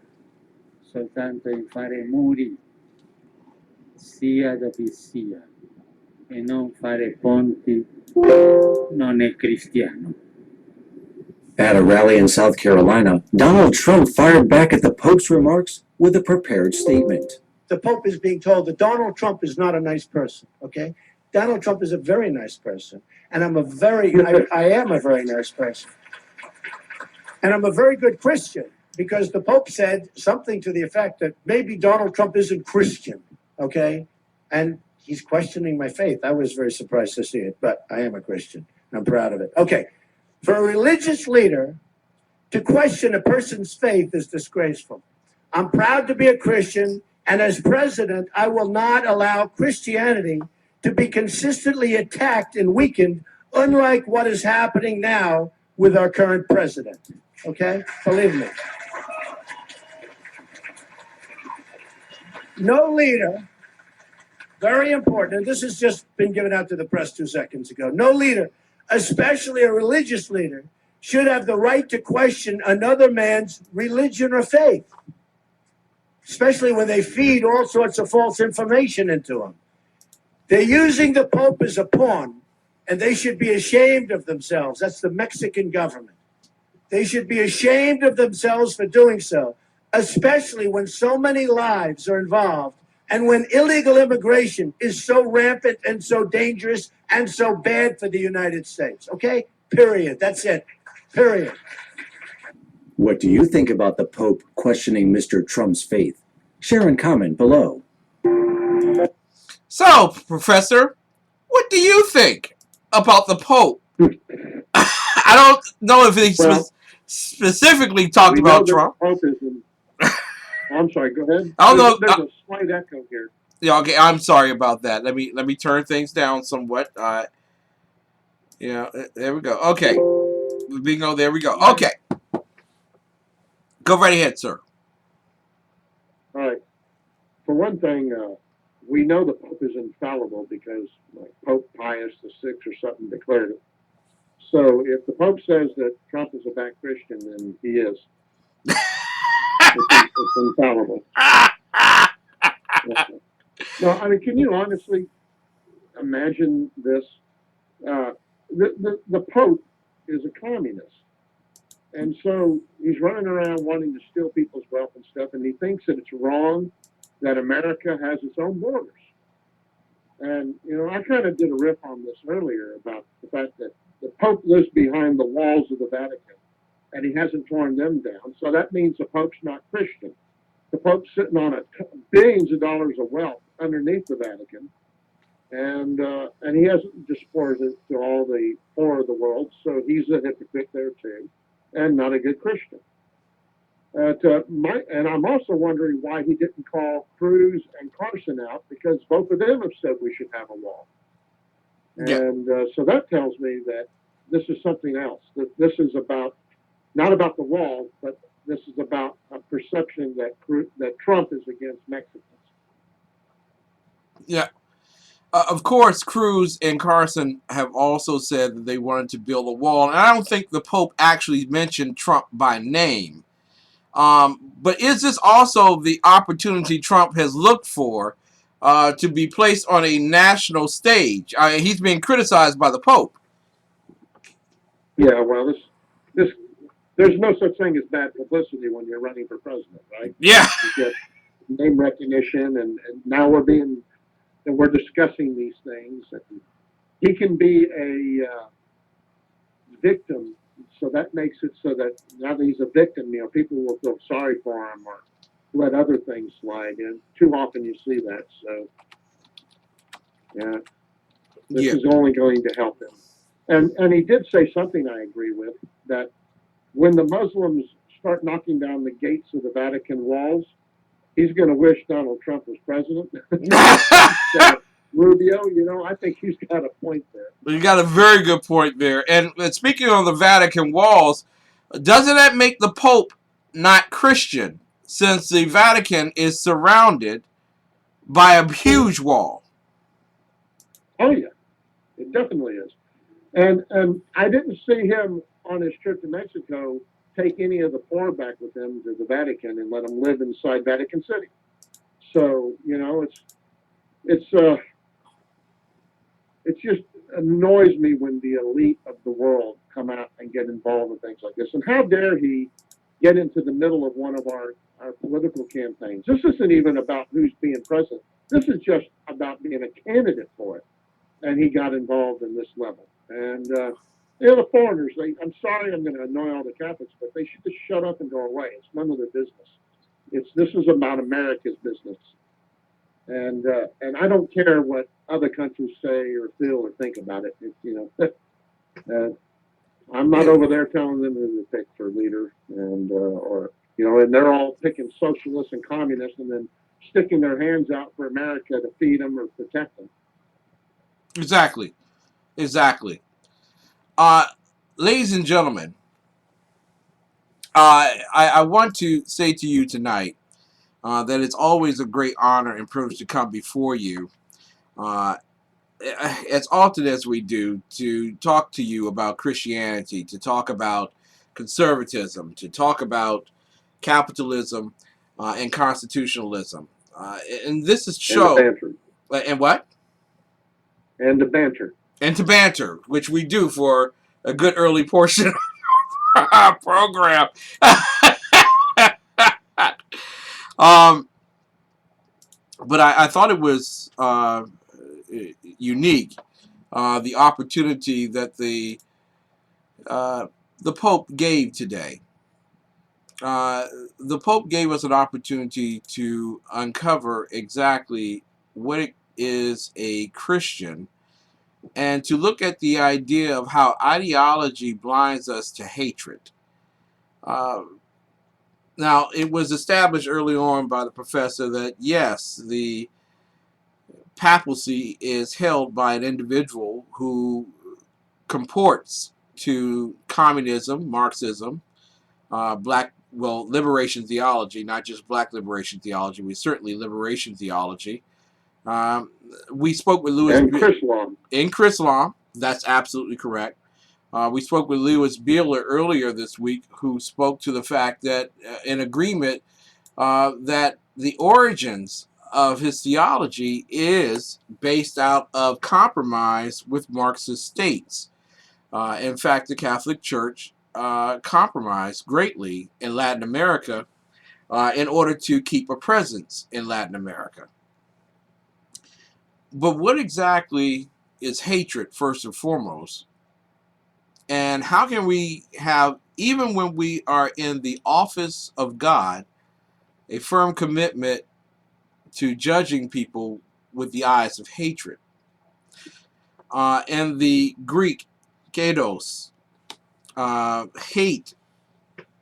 soltanto in fare muri, sia dove sia, e non fare ponti, non è cristiano. At a rally in South Carolina, Donald Trump fired back at the Pope's remarks with a prepared statement. The Pope is being told that Donald Trump is not a nice person, okay? Donald Trump is a very nice person, and I am a very nice person. And I'm a very good Christian, because the Pope said something to the effect that maybe Donald Trump isn't Christian, okay? And he's questioning my faith. I was very surprised to see it, but I am a Christian. I'm proud of it. Okay. For a religious leader to question a person's faith is disgraceful. I'm proud to be a Christian, and as president, I will not allow Christianity to be consistently attacked and weakened, unlike what is happening now with our current president. Okay? Believe me. No leader, very important, and this has just been given out to the press 2 seconds ago, no leader, especially a religious leader, should have the right to question another man's religion or faith, especially when they feed all sorts of false information into them. They're using the Pope as a pawn, and they should be ashamed of themselves. That's the Mexican government. They should be ashamed of themselves for doing so, especially when so many lives are involved and when illegal immigration is so rampant and so dangerous and so bad for the United States. Okay? Period. That's it. Period. What do you think about the Pope questioning Mr. Trump's faith? Share and comment below. So, Professor, what do you think about the Pope? I don't know if he specifically talked about Trump. Pope is in, I'm sorry, go ahead. I don't know. There's a slight echo here. Yeah, okay, I'm sorry about that. Let me turn things down somewhat. Yeah, there we go. Okay. Bingo, there we go. Okay. Go right ahead, sir. All right. For one thing, we know the Pope is infallible because Pope Pius VI or something declared it. So if the Pope says that Trump is a bad Christian, then he is. It's infallible. No, I mean, can you honestly imagine this? The Pope is a communist. And so he's running around wanting to steal people's wealth and stuff, and he thinks that it's wrong that America has its own borders. And, you know, I kind of did a riff on this earlier about the fact that the Pope lives behind the walls of the Vatican, and he hasn't torn them down. So that means the Pope's not Christian. The Pope's sitting on billions of dollars of wealth underneath the Vatican, and he hasn't dispersed it to all the poor of the world, so he's a hypocrite there too, and not a good Christian. And I'm also wondering why he didn't call Cruz and Carson out, because both of them have said we should have a wall. And so that tells me that this is something else. That this is about not about the wall, but this is about a perception that Trump is against Mexicans. Yeah. Of course, Cruz and Carson have also said that they wanted to build a wall. And I don't think the Pope actually mentioned Trump by name. But is this also the opportunity Trump has looked for to be placed on a national stage? He's being criticized by the Pope. Yeah, well, there's no such thing as bad publicity when you're running for president, right? Yeah. You get name recognition, and now we're discussing these things. And he can be a victim, so that makes it so that now that he's a victim, you know, people will feel sorry for him or let other things slide in. Too often you see that. So, yeah, this is only going to help him. And he did say something I agree with, that when the Muslims start knocking down the gates of the Vatican walls, he's going to wish Donald Trump was president. Rubio, you know, I think he's got a point there. You got a very good point there. And speaking on the Vatican walls, doesn't that make the Pope not Christian, since the Vatican is surrounded by a huge wall? Oh, yeah, it definitely is. And I didn't see him on his trip to Mexico take any of the poor back with him to the Vatican and let them live inside Vatican City. So, you know, it just annoys me when the elite of the world come out and get involved in things like this. And how dare he get into the middle of one of our political campaigns? This isn't even about who's being president. This is just about being a candidate for it. And he got involved in this level. And, you know, the foreigners, I'm sorry I'm going to annoy all the Catholics, but they should just shut up and go away. It's none of their business. This is about America's business. And I don't care what other countries say or feel or think about it. You know, I'm not over there telling them who to pick for leader, and or you know, and they're all picking socialists and communists, and then sticking their hands out for America to feed them or protect them. Exactly. Ladies and gentlemen, I want to say to you tonight that it's always a great honor and privilege to come before you, as often as we do, to talk to you about Christianity, to talk about conservatism, to talk about capitalism and constitutionalism. And this is show. And the banter. And what? And the banter. And to banter, which we do for a good early portion of our program. But I thought it was unique, the opportunity that the the Pope gave today. The Pope gave us an opportunity to uncover exactly what it is a Christian and to look at the idea of how ideology blinds us to hatred. Now, it was established early on by the professor that, yes, the papacy is held by an individual who comports to communism, Marxism, liberation theology, not just black liberation theology, but certainly liberation theology. We spoke with Louis... And Chrislam. In Chrislam, that's absolutely correct. We spoke with Louis Beeler earlier this week, who spoke to the fact that, in agreement, that the origins of his theology is based out of compromise with Marxist states. In fact, the Catholic Church compromised greatly in Latin America in order to keep a presence in Latin America. But what exactly is hatred, first and foremost? And how can we have, even when we are in the office of God, a firm commitment to judging people with the eyes of hatred? In the Greek, kaidos, hate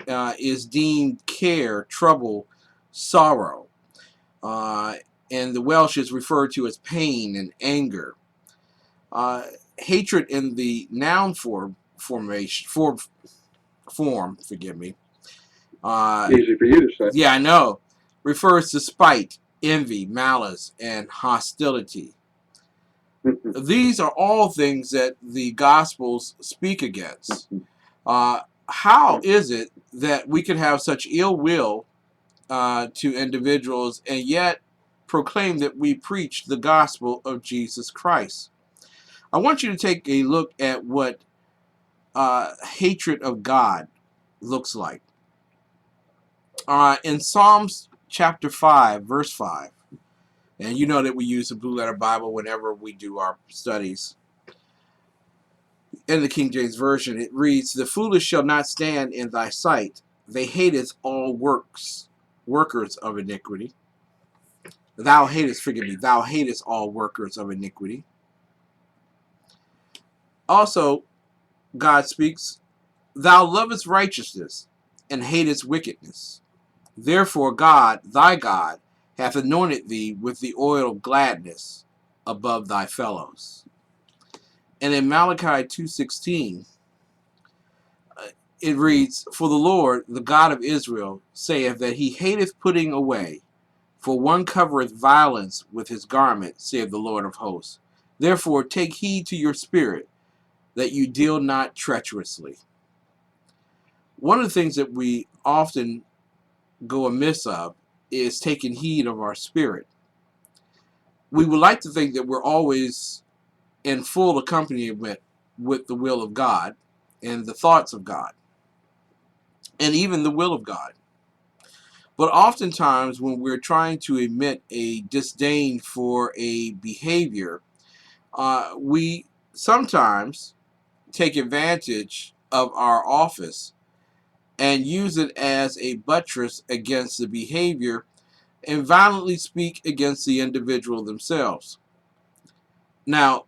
is deemed care, trouble, sorrow. And the Welsh is referred to as pain and anger. Hatred in the noun form, forgive me. Easy for you to say. Yeah, I know. Refers to spite, envy, malice, and hostility. These are all things that the Gospels speak against. How is it that we can have such ill will to individuals and yet proclaim that we preach the gospel of Jesus Christ? I want you to take a look at what hatred of God looks like. In Psalms chapter 5, verse 5, and you know that we use the Blue Letter Bible whenever we do our studies. In the King James Version, it reads, "The foolish shall not stand in thy sight. They hateth all workers of iniquity." Thou hatest all workers of iniquity. Also, God speaks, "Thou lovest righteousness and hatest wickedness. Therefore God, thy God, hath anointed thee with the oil of gladness above thy fellows." And in Malachi 2:16, it reads, "For the Lord, the God of Israel, saith that he hateth putting away, for one covereth violence with his garment, saith the Lord of hosts. Therefore take heed to your spirit, that you deal not treacherously." One of the things that we often go amiss of is taking heed of our spirit. We would like to think that we're always in full accompaniment with the will of God and the thoughts of God and even the will of God. But oftentimes when we're trying to emit a disdain for a behavior, we sometimes take advantage of our office and use it as a buttress against the behavior and violently speak against the individual themselves. Now,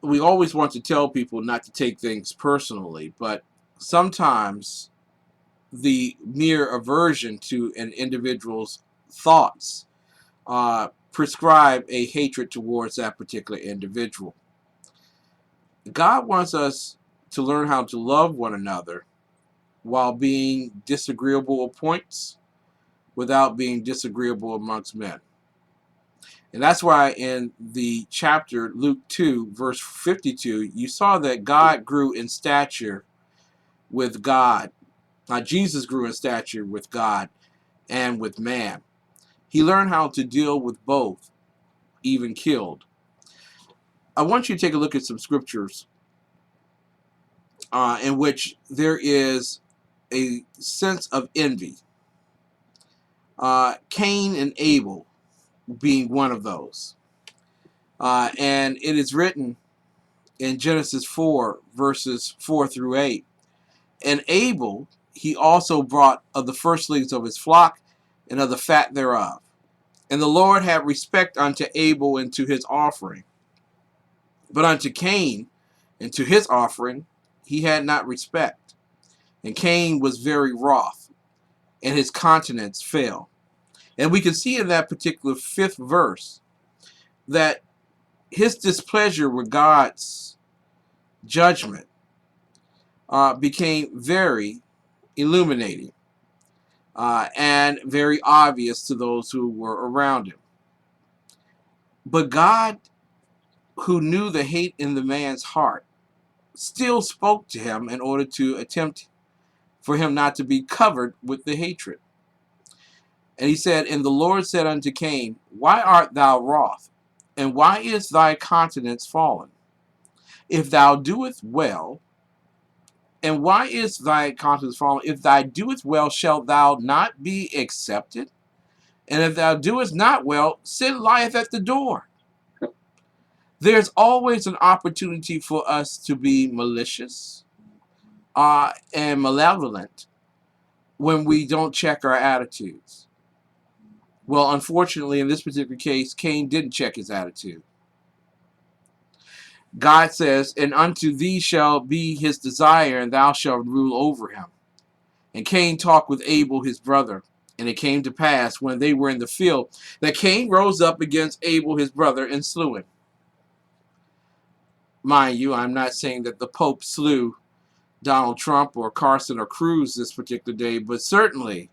we always want to tell people not to take things personally, but sometimes the mere aversion to an individual's thoughts prescribe a hatred towards that particular individual. God wants us to learn how to love one another while being disagreeable at points without being disagreeable amongst men. And that's why in the chapter Luke 2 verse 52 you saw that God grew in stature with God. Jesus grew in stature with God and with man. He learned how to deal with both, even killed. I want you to take a look at some scriptures in which there is a sense of envy. Cain and Abel being one of those. And it is written in Genesis 4, verses 4 through 8. And Abel he also brought of the firstlings of his flock and of the fat thereof. And the Lord had respect unto Abel and to his offering. But unto Cain and to his offering he had not respect. And Cain was very wroth, and his countenance fell. And we can see in that particular 5th verse that his displeasure with God's judgment became very illuminating and very obvious to those who were around him. But God, who knew the hate in the man's heart, still spoke to him in order to attempt for him not to be covered with the hatred. And he said, and the Lord said unto Cain, why art thou wroth? And why is thy countenance fallen? If thou doest well, and why is thy countenance fallen? If thou doest well, shalt thou not be accepted? And if thou doest not well, sin lieth at the door. There's always an opportunity for us to be malicious and malevolent when we don't check our attitudes. Well, unfortunately, in this particular case, Cain didn't check his attitude. God says, and unto thee shall be his desire, and thou shalt rule over him. And Cain talked with Abel his brother. And it came to pass, when they were in the field, that Cain rose up against Abel his brother and slew him. Mind you, I'm not saying that the Pope slew Donald Trump or Carson or Cruz this particular day, but certainly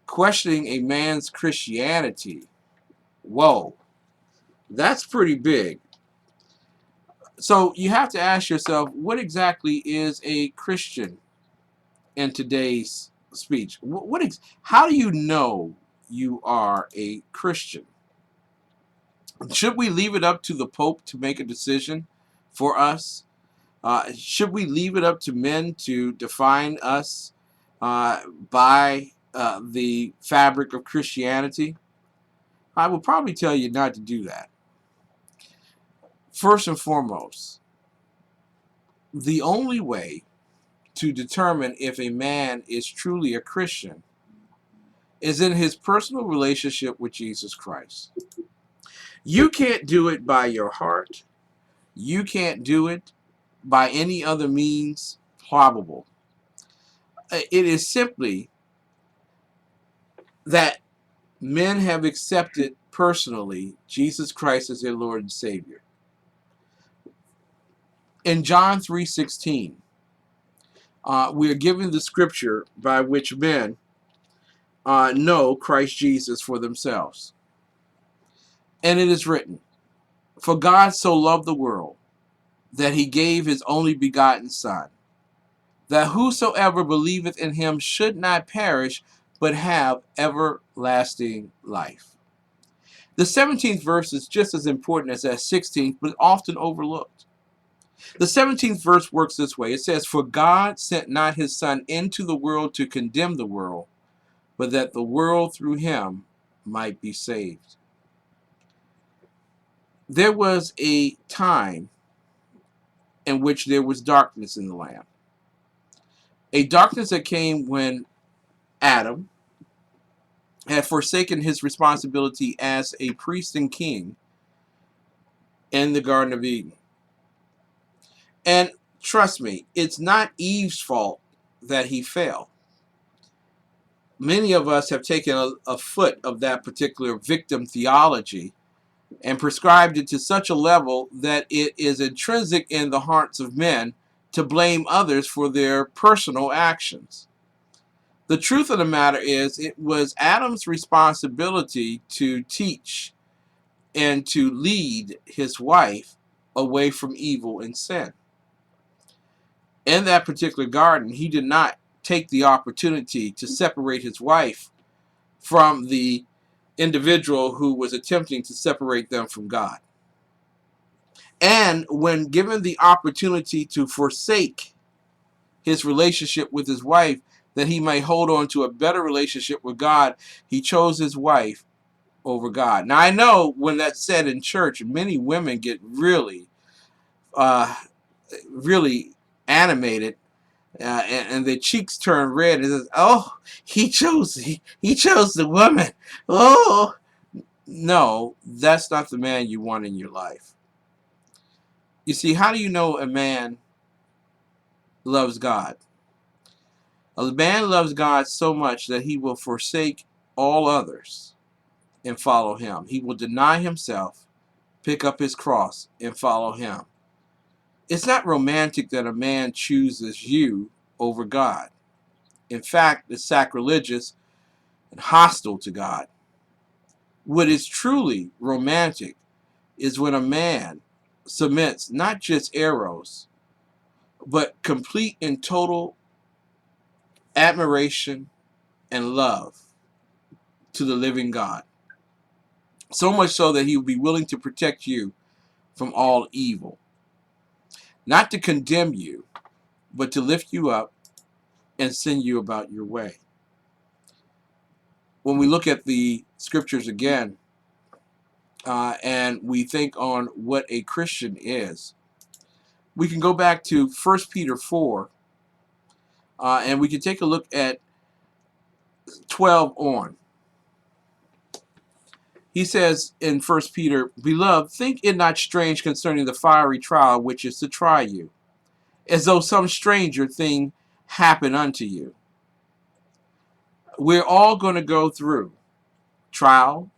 questioning a man's Christianity, whoa, that's pretty big. So you have to ask yourself, what exactly is a Christian in today's speech? How do you know you are a Christian? Should we leave it up to the Pope to make a decision for us? Should we leave it up to men to define us by the fabric of Christianity? I would probably tell you not to do that. First and foremost, the only way to determine if a man is truly a Christian is in his personal relationship with Jesus Christ. You can't do it by your heart. You can't do it by any other means probable. It is simply that men have accepted personally Jesus Christ as their Lord and Savior. In John 3:16, we are given the scripture by which men know Christ Jesus for themselves. And it is written, for God so loved the world that he gave his only begotten Son, that whosoever believeth in him should not perish, but have everlasting life. The 17th verse is just as important as that 16th, but often overlooked. The 17th verse works this way. It says, for God sent not his Son into the world to condemn the world, but that the world through him might be saved. There was a time in which there was darkness in the land. A darkness that came when Adam had forsaken his responsibility as a priest and king in the Garden of Eden. And trust me, it's not Eve's fault that he fell. Many of us have taken a foot of that particular victim theology and prescribed it to such a level that it is intrinsic in the hearts of men to blame others for their personal actions. The truth of the matter is, it was Adam's responsibility to teach and to lead his wife away from evil and sin. In that particular garden, he did not take the opportunity to separate his wife from the individual who was attempting to separate them from God. And when given the opportunity to forsake his relationship with his wife, that he might hold on to a better relationship with God, he chose his wife over God. Now, I know when that's said in church, many women get really animated and their cheeks turn red and says, "Oh, he chose the woman." Oh, no, that's not the man you want in your life. You see, how do you know a man loves God? A man loves God so much that he will forsake all others and follow him. He will deny himself, pick up his cross, and follow him. It's not romantic that a man chooses you over God. In fact, it's sacrilegious and hostile to God. What is truly romantic is when a man submits not just eros, but complete and total admiration and love to the living God. So much so that he will be willing to protect you from all evil. Not to condemn you, but to lift you up and send you about your way. When we look at the scriptures again, and we think on what a Christian is, we can go back to 1 Peter 4, and we can take a look at 12 on. He says in 1 Peter, "Beloved, think it not strange concerning the fiery trial which is to try you, as though some stranger thing happened unto you." We're all going to go through trial.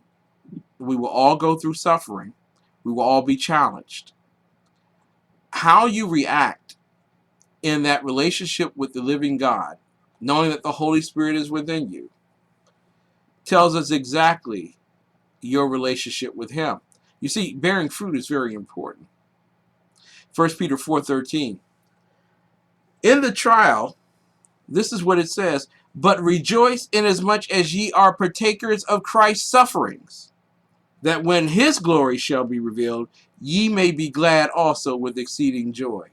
We will all go through suffering. We will all be challenged. How you react in that relationship with the living God, knowing that the Holy Spirit is within you, tells us exactly your relationship with him. You see, bearing fruit is very important. 1 Peter 4:13. In the trial, this is what it says, "But rejoice inasmuch as ye are partakers of Christ's sufferings, that when his glory shall be revealed, ye may be glad also with exceeding joy."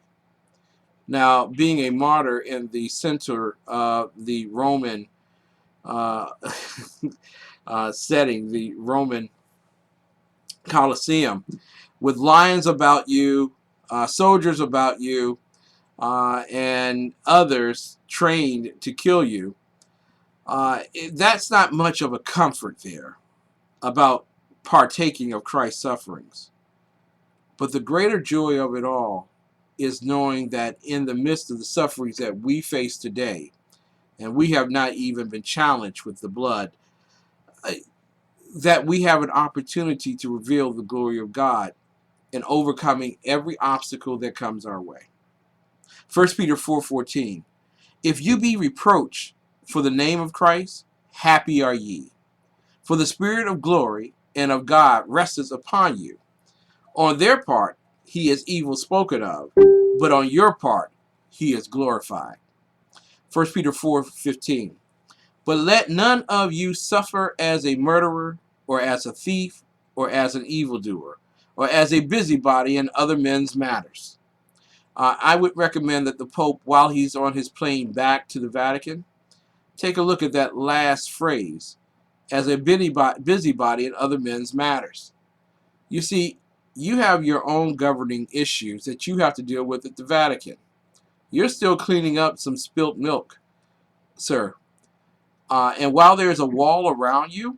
Now, being a martyr in the center of the Roman setting, the Roman Colosseum, with lions about you, soldiers about you, and others trained to kill you, that's not much of a comfort there about partaking of Christ's sufferings. But the greater joy of it all is knowing that in the midst of the sufferings that we face today, and we have not even been challenged with the blood, that we have an opportunity to reveal the glory of God in overcoming every obstacle that comes our way. 1 Peter 4:14. If you be reproached for the name of Christ, happy are ye. For the Spirit of glory and of God resteth upon you. On their part, he is evil spoken of, but on your part, he is glorified. 1 Peter 4:15. But let none of you suffer as a murderer, or as a thief, or as an evildoer, or as a busybody in other men's matters. I would recommend that the Pope, while he's on his plane back to the Vatican, take a look at that last phrase, as a busybody in other men's matters. You see, you have your own governing issues that you have to deal with at the Vatican. You're still cleaning up some spilt milk, sir. And while there's a wall around you,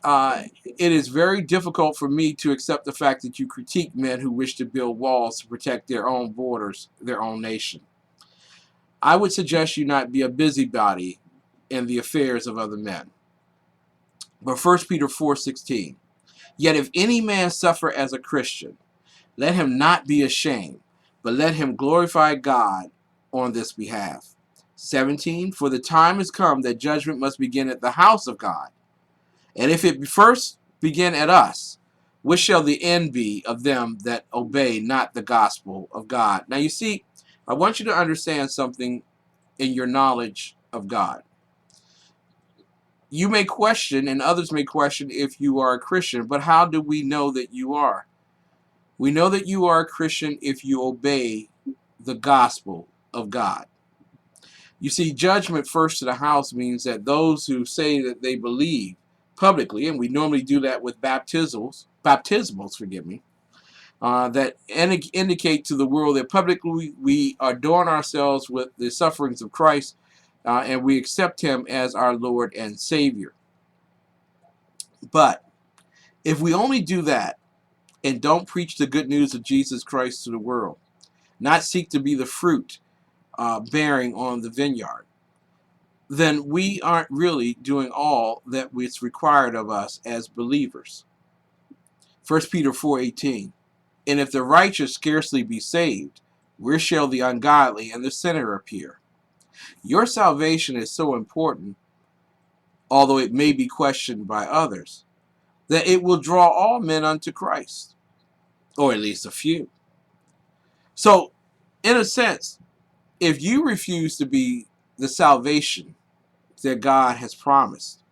it is very difficult for me to accept the fact that you critique men who wish to build walls to protect their own borders, their own nation. I would suggest you not be a busybody in the affairs of other men. But 1 Peter 4:16. Yet if any man suffer as a Christian, let him not be ashamed, but let him glorify God on this behalf. 17. For the time is come that judgment must begin at the house of God. And if it first begin at us, what shall the end be of them that obey not the gospel of God? Now you see, I want you to understand something in your knowledge of God. You may question, and others may question, if you are a Christian, but how do we know that you are? We know that you are a Christian if you obey the gospel of God. You see, judgment first to the house means that those who say that they believe publicly, and we normally do that with baptismals, that indicate to the world that publicly we adorn ourselves with the sufferings of Christ, and we accept him as our Lord and Savior. But if we only do that and don't preach the good news of Jesus Christ to the world, not seek to be the fruit bearing on the vineyard, then we aren't really doing all that is required of us as believers. 1 Peter 4:18. And if the righteous scarcely be saved, where shall the ungodly and the sinner appear? Your salvation is so important, although it may be questioned by others, that it will draw all men unto Christ, or at least a few. So, in a sense, if you refuse to be the salvation that God has promised,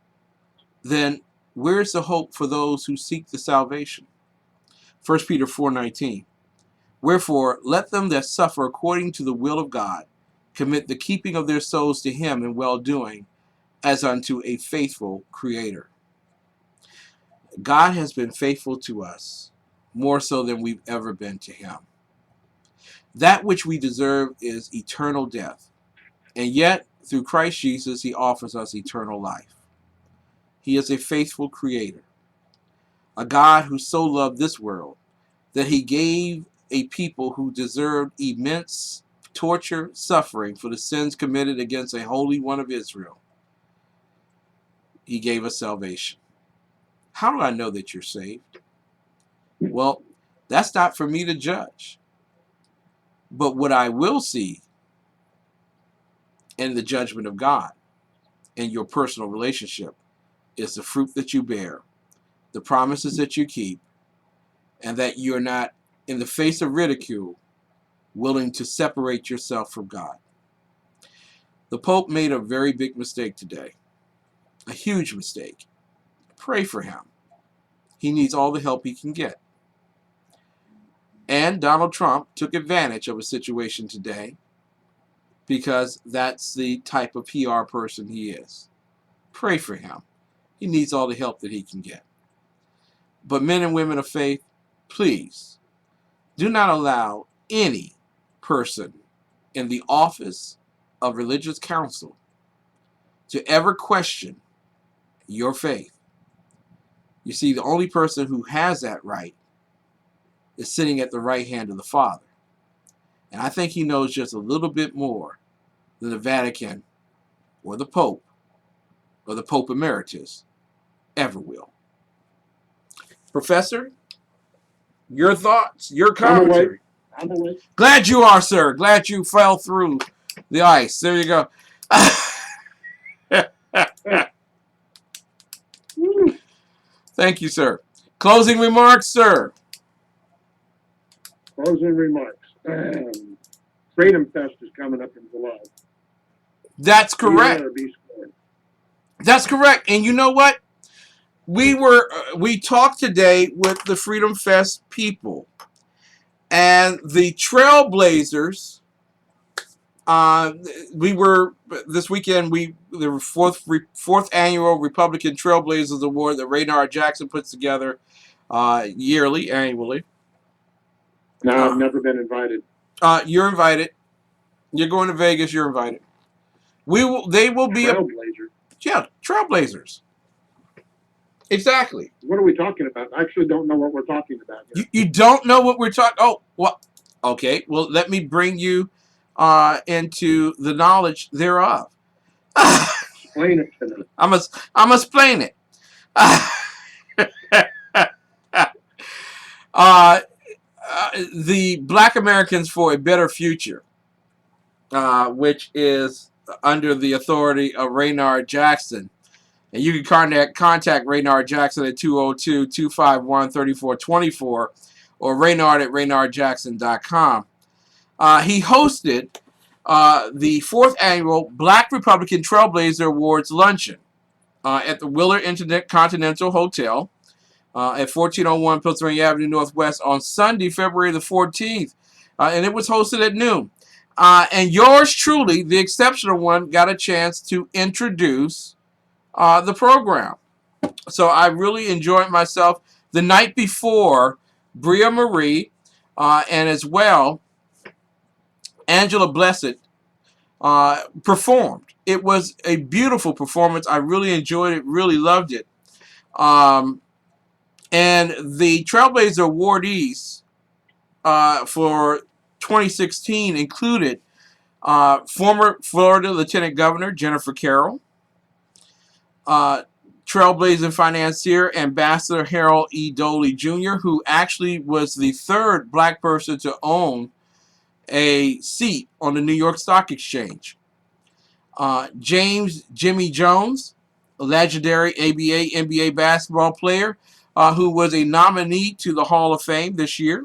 then where's the hope for those who seek the salvation? 1 Peter 4:19. Wherefore, let them that suffer according to the will of God commit the keeping of their souls to him in well-doing, as unto a faithful Creator. God has been faithful to us, more so than we've ever been to him. That which we deserve is eternal death, and yet, through Christ Jesus, he offers us eternal life. He is a faithful Creator, a God who so loved this world that he gave a people who deserved immense torture, suffering for the sins committed against a Holy One of Israel. He gave us salvation. How do I know that you're saved? Well, that's not for me to judge. But what I will see in the judgment of God in your personal relationship is the fruit that you bear, the promises that you keep, and that you're not, in the face of ridicule, willing to separate yourself from God. The Pope made a very big mistake today, a huge mistake. Pray for him. He needs all the help he can get. And Donald Trump took advantage of a situation today because that's the type of PR person he is. Pray for him. He needs all the help that he can get. But men and women of faith, please do not allow any person in the office of religious counsel to ever question your faith. You see, the only person who has that right is sitting at the right hand of the Father. And I think he knows just a little bit more than the Vatican or the Pope or the Pope Emeritus ever will. Professor, your thoughts, your commentary. I'm awake. Glad you are, sir. Glad you fell through the ice. There you go. Thank you, sir. Closing remarks, sir. Closing remarks. Freedom Fest is coming up in July. That's correct. Be there or be square. That's correct. And you know what? We talked today with the Freedom Fest people, and the Trailblazers. We were this weekend. The fourth annual Republican Trailblazers Award that Raynard Jackson puts together annually. No, I've never been invited. You're invited. You're going to Vegas. You're invited. They will be Trailblazers. Exactly. What are we talking about? I actually don't know what we're talking about here. You don't know what we're talking. Oh, well, okay. Well, let me bring you into the knowledge thereof. Explain it to me. I must explain it. The Black Americans for a Better Future, which is under the authority of Raynard Jackson. And you can contact Raynard Jackson at 202-251-3424 or Raynard at raynardjackson.com. He hosted the fourth annual Black Republican Trailblazer Awards luncheon at the Willard Intercontinental Hotel at 1401 Pennsylvania Avenue Northwest on Sunday, February the 14th. And it was hosted at noon. And yours truly, the exceptional one, got a chance to introduce the program. So I really enjoyed myself. The night before, Bria Marie and as well, Angela Blessed performed. It was a beautiful performance. I really enjoyed it, really loved it. And the Trailblazer awardees for 2016 included former Florida Lieutenant Governor Jennifer Carroll, trailblazing financier Ambassador Harold E. Doley Jr., who actually was the third black person to own a seat on the New York Stock Exchange. James Jimmy Jones, a legendary ABA, NBA basketball player, who was a nominee to the Hall of Fame this year.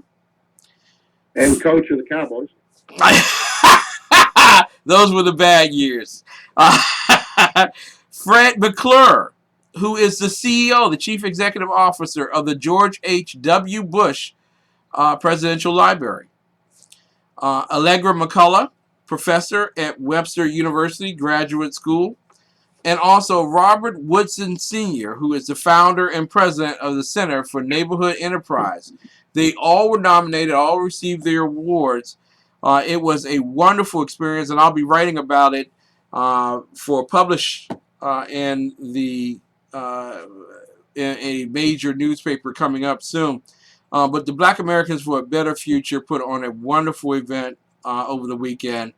And coach of the Cowboys. Those were the bad years. Fred McClure, who is the CEO, the Chief Executive Officer of the George H.W. Bush Presidential Library. Allegra McCullough, professor at Webster University Graduate School. And also Robert Woodson Sr., who is the founder and president of the Center for Neighborhood Enterprise. They all were nominated, all received their awards. It was a wonderful experience, and I'll be writing about it for publish in a major newspaper coming up soon. But the Black Americans for a Better Future put on a wonderful event over the weekend,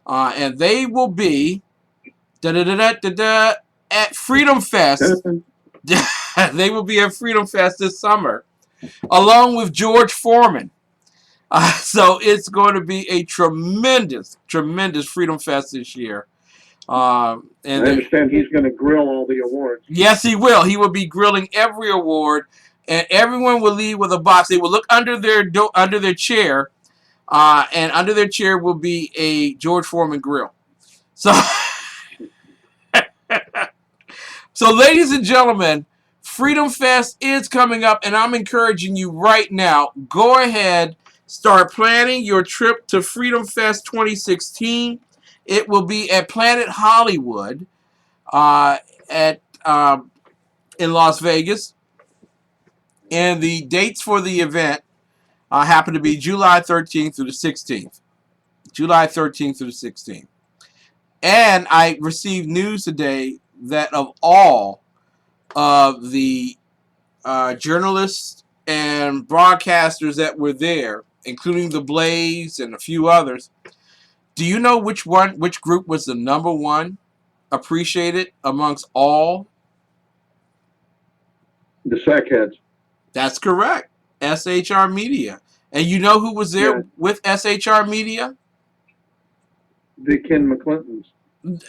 and they will be at Freedom Fest. They will be at Freedom Fest this summer, along with George Foreman. So it's going to be a tremendous Freedom Fest this year. And I understand he's going to grill all the awards. Yes, he will. He will be grilling every award, and everyone will leave with a box. They will look under their chair, and under their chair will be a George Foreman grill. So, so ladies and gentlemen, Freedom Fest is coming up, and I'm encouraging you right now, go ahead, start planning your trip to Freedom Fest 2016. It will be at Planet Hollywood in Las Vegas. And the dates for the event happen to be July 13th through the 16th. July 13th through the 16th. And I received news today that of all of the journalists and broadcasters that were there, including the Blaze and a few others, do you know which group was the number one appreciated amongst all? The Sackheads. That's correct. SHR Media. And you know who was there with SHR Media? The Ken McClintons.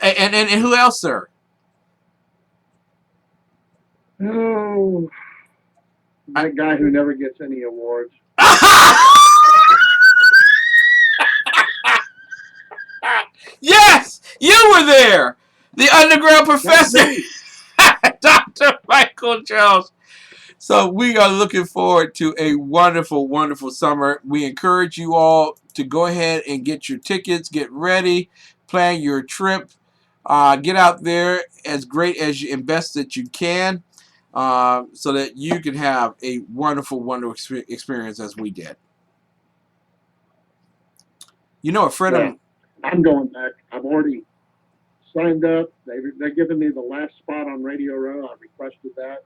And who else, sir? Oh, that guy who never gets any awards. Yes, you were there. The underground professor, Dr. Michael Jones. So we are looking forward to a wonderful, wonderful summer. We encourage you all to go ahead and get your tickets, get ready, plan your trip, get out there as great as you and best that you can, so that you can have a wonderful, wonderful experience as we did. You know, a friend of I'm going back. I've already signed up. They're giving me the last spot on Radio Row. I requested that,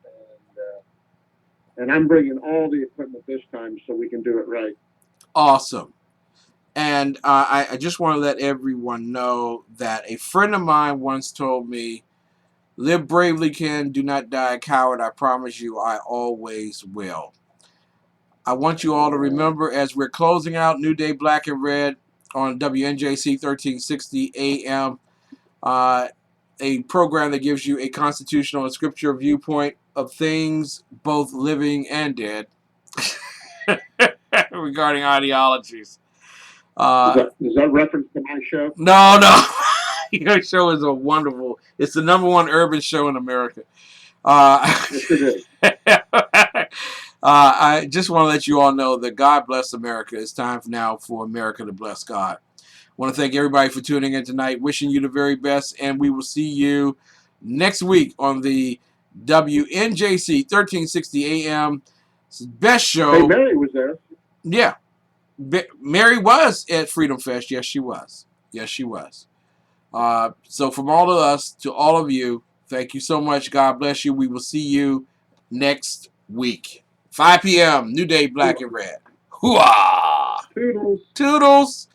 and I'm bringing all the equipment this time so we can do it right. Awesome. And I just want to let everyone know that a friend of mine once told me, "Live bravely, Ken. Do not die a coward. I promise you, I always will." I want you all to remember, as we're closing out New Day Black and Red on WNJC 1360 AM, a program that gives you a constitutional and scripture viewpoint of things both living and dead regarding ideologies. Is that reference to my show? No. Your show is it's the #1 urban show in America. Yes, it is. I just want to let you all know that God bless America. It's time now for America to bless God. I want to thank everybody for tuning in tonight. Wishing you the very best, and we will see you next week on the WNJC 1360 AM best show. Hey, Mary was there. Yeah. Mary was at Freedom Fest. Yes, she was. Yes, she was. So from all of us to all of you, thank you so much. God bless you. We will see you next week. 5 p.m. New Day Black and Red. Hooah! Toodles. Toodles!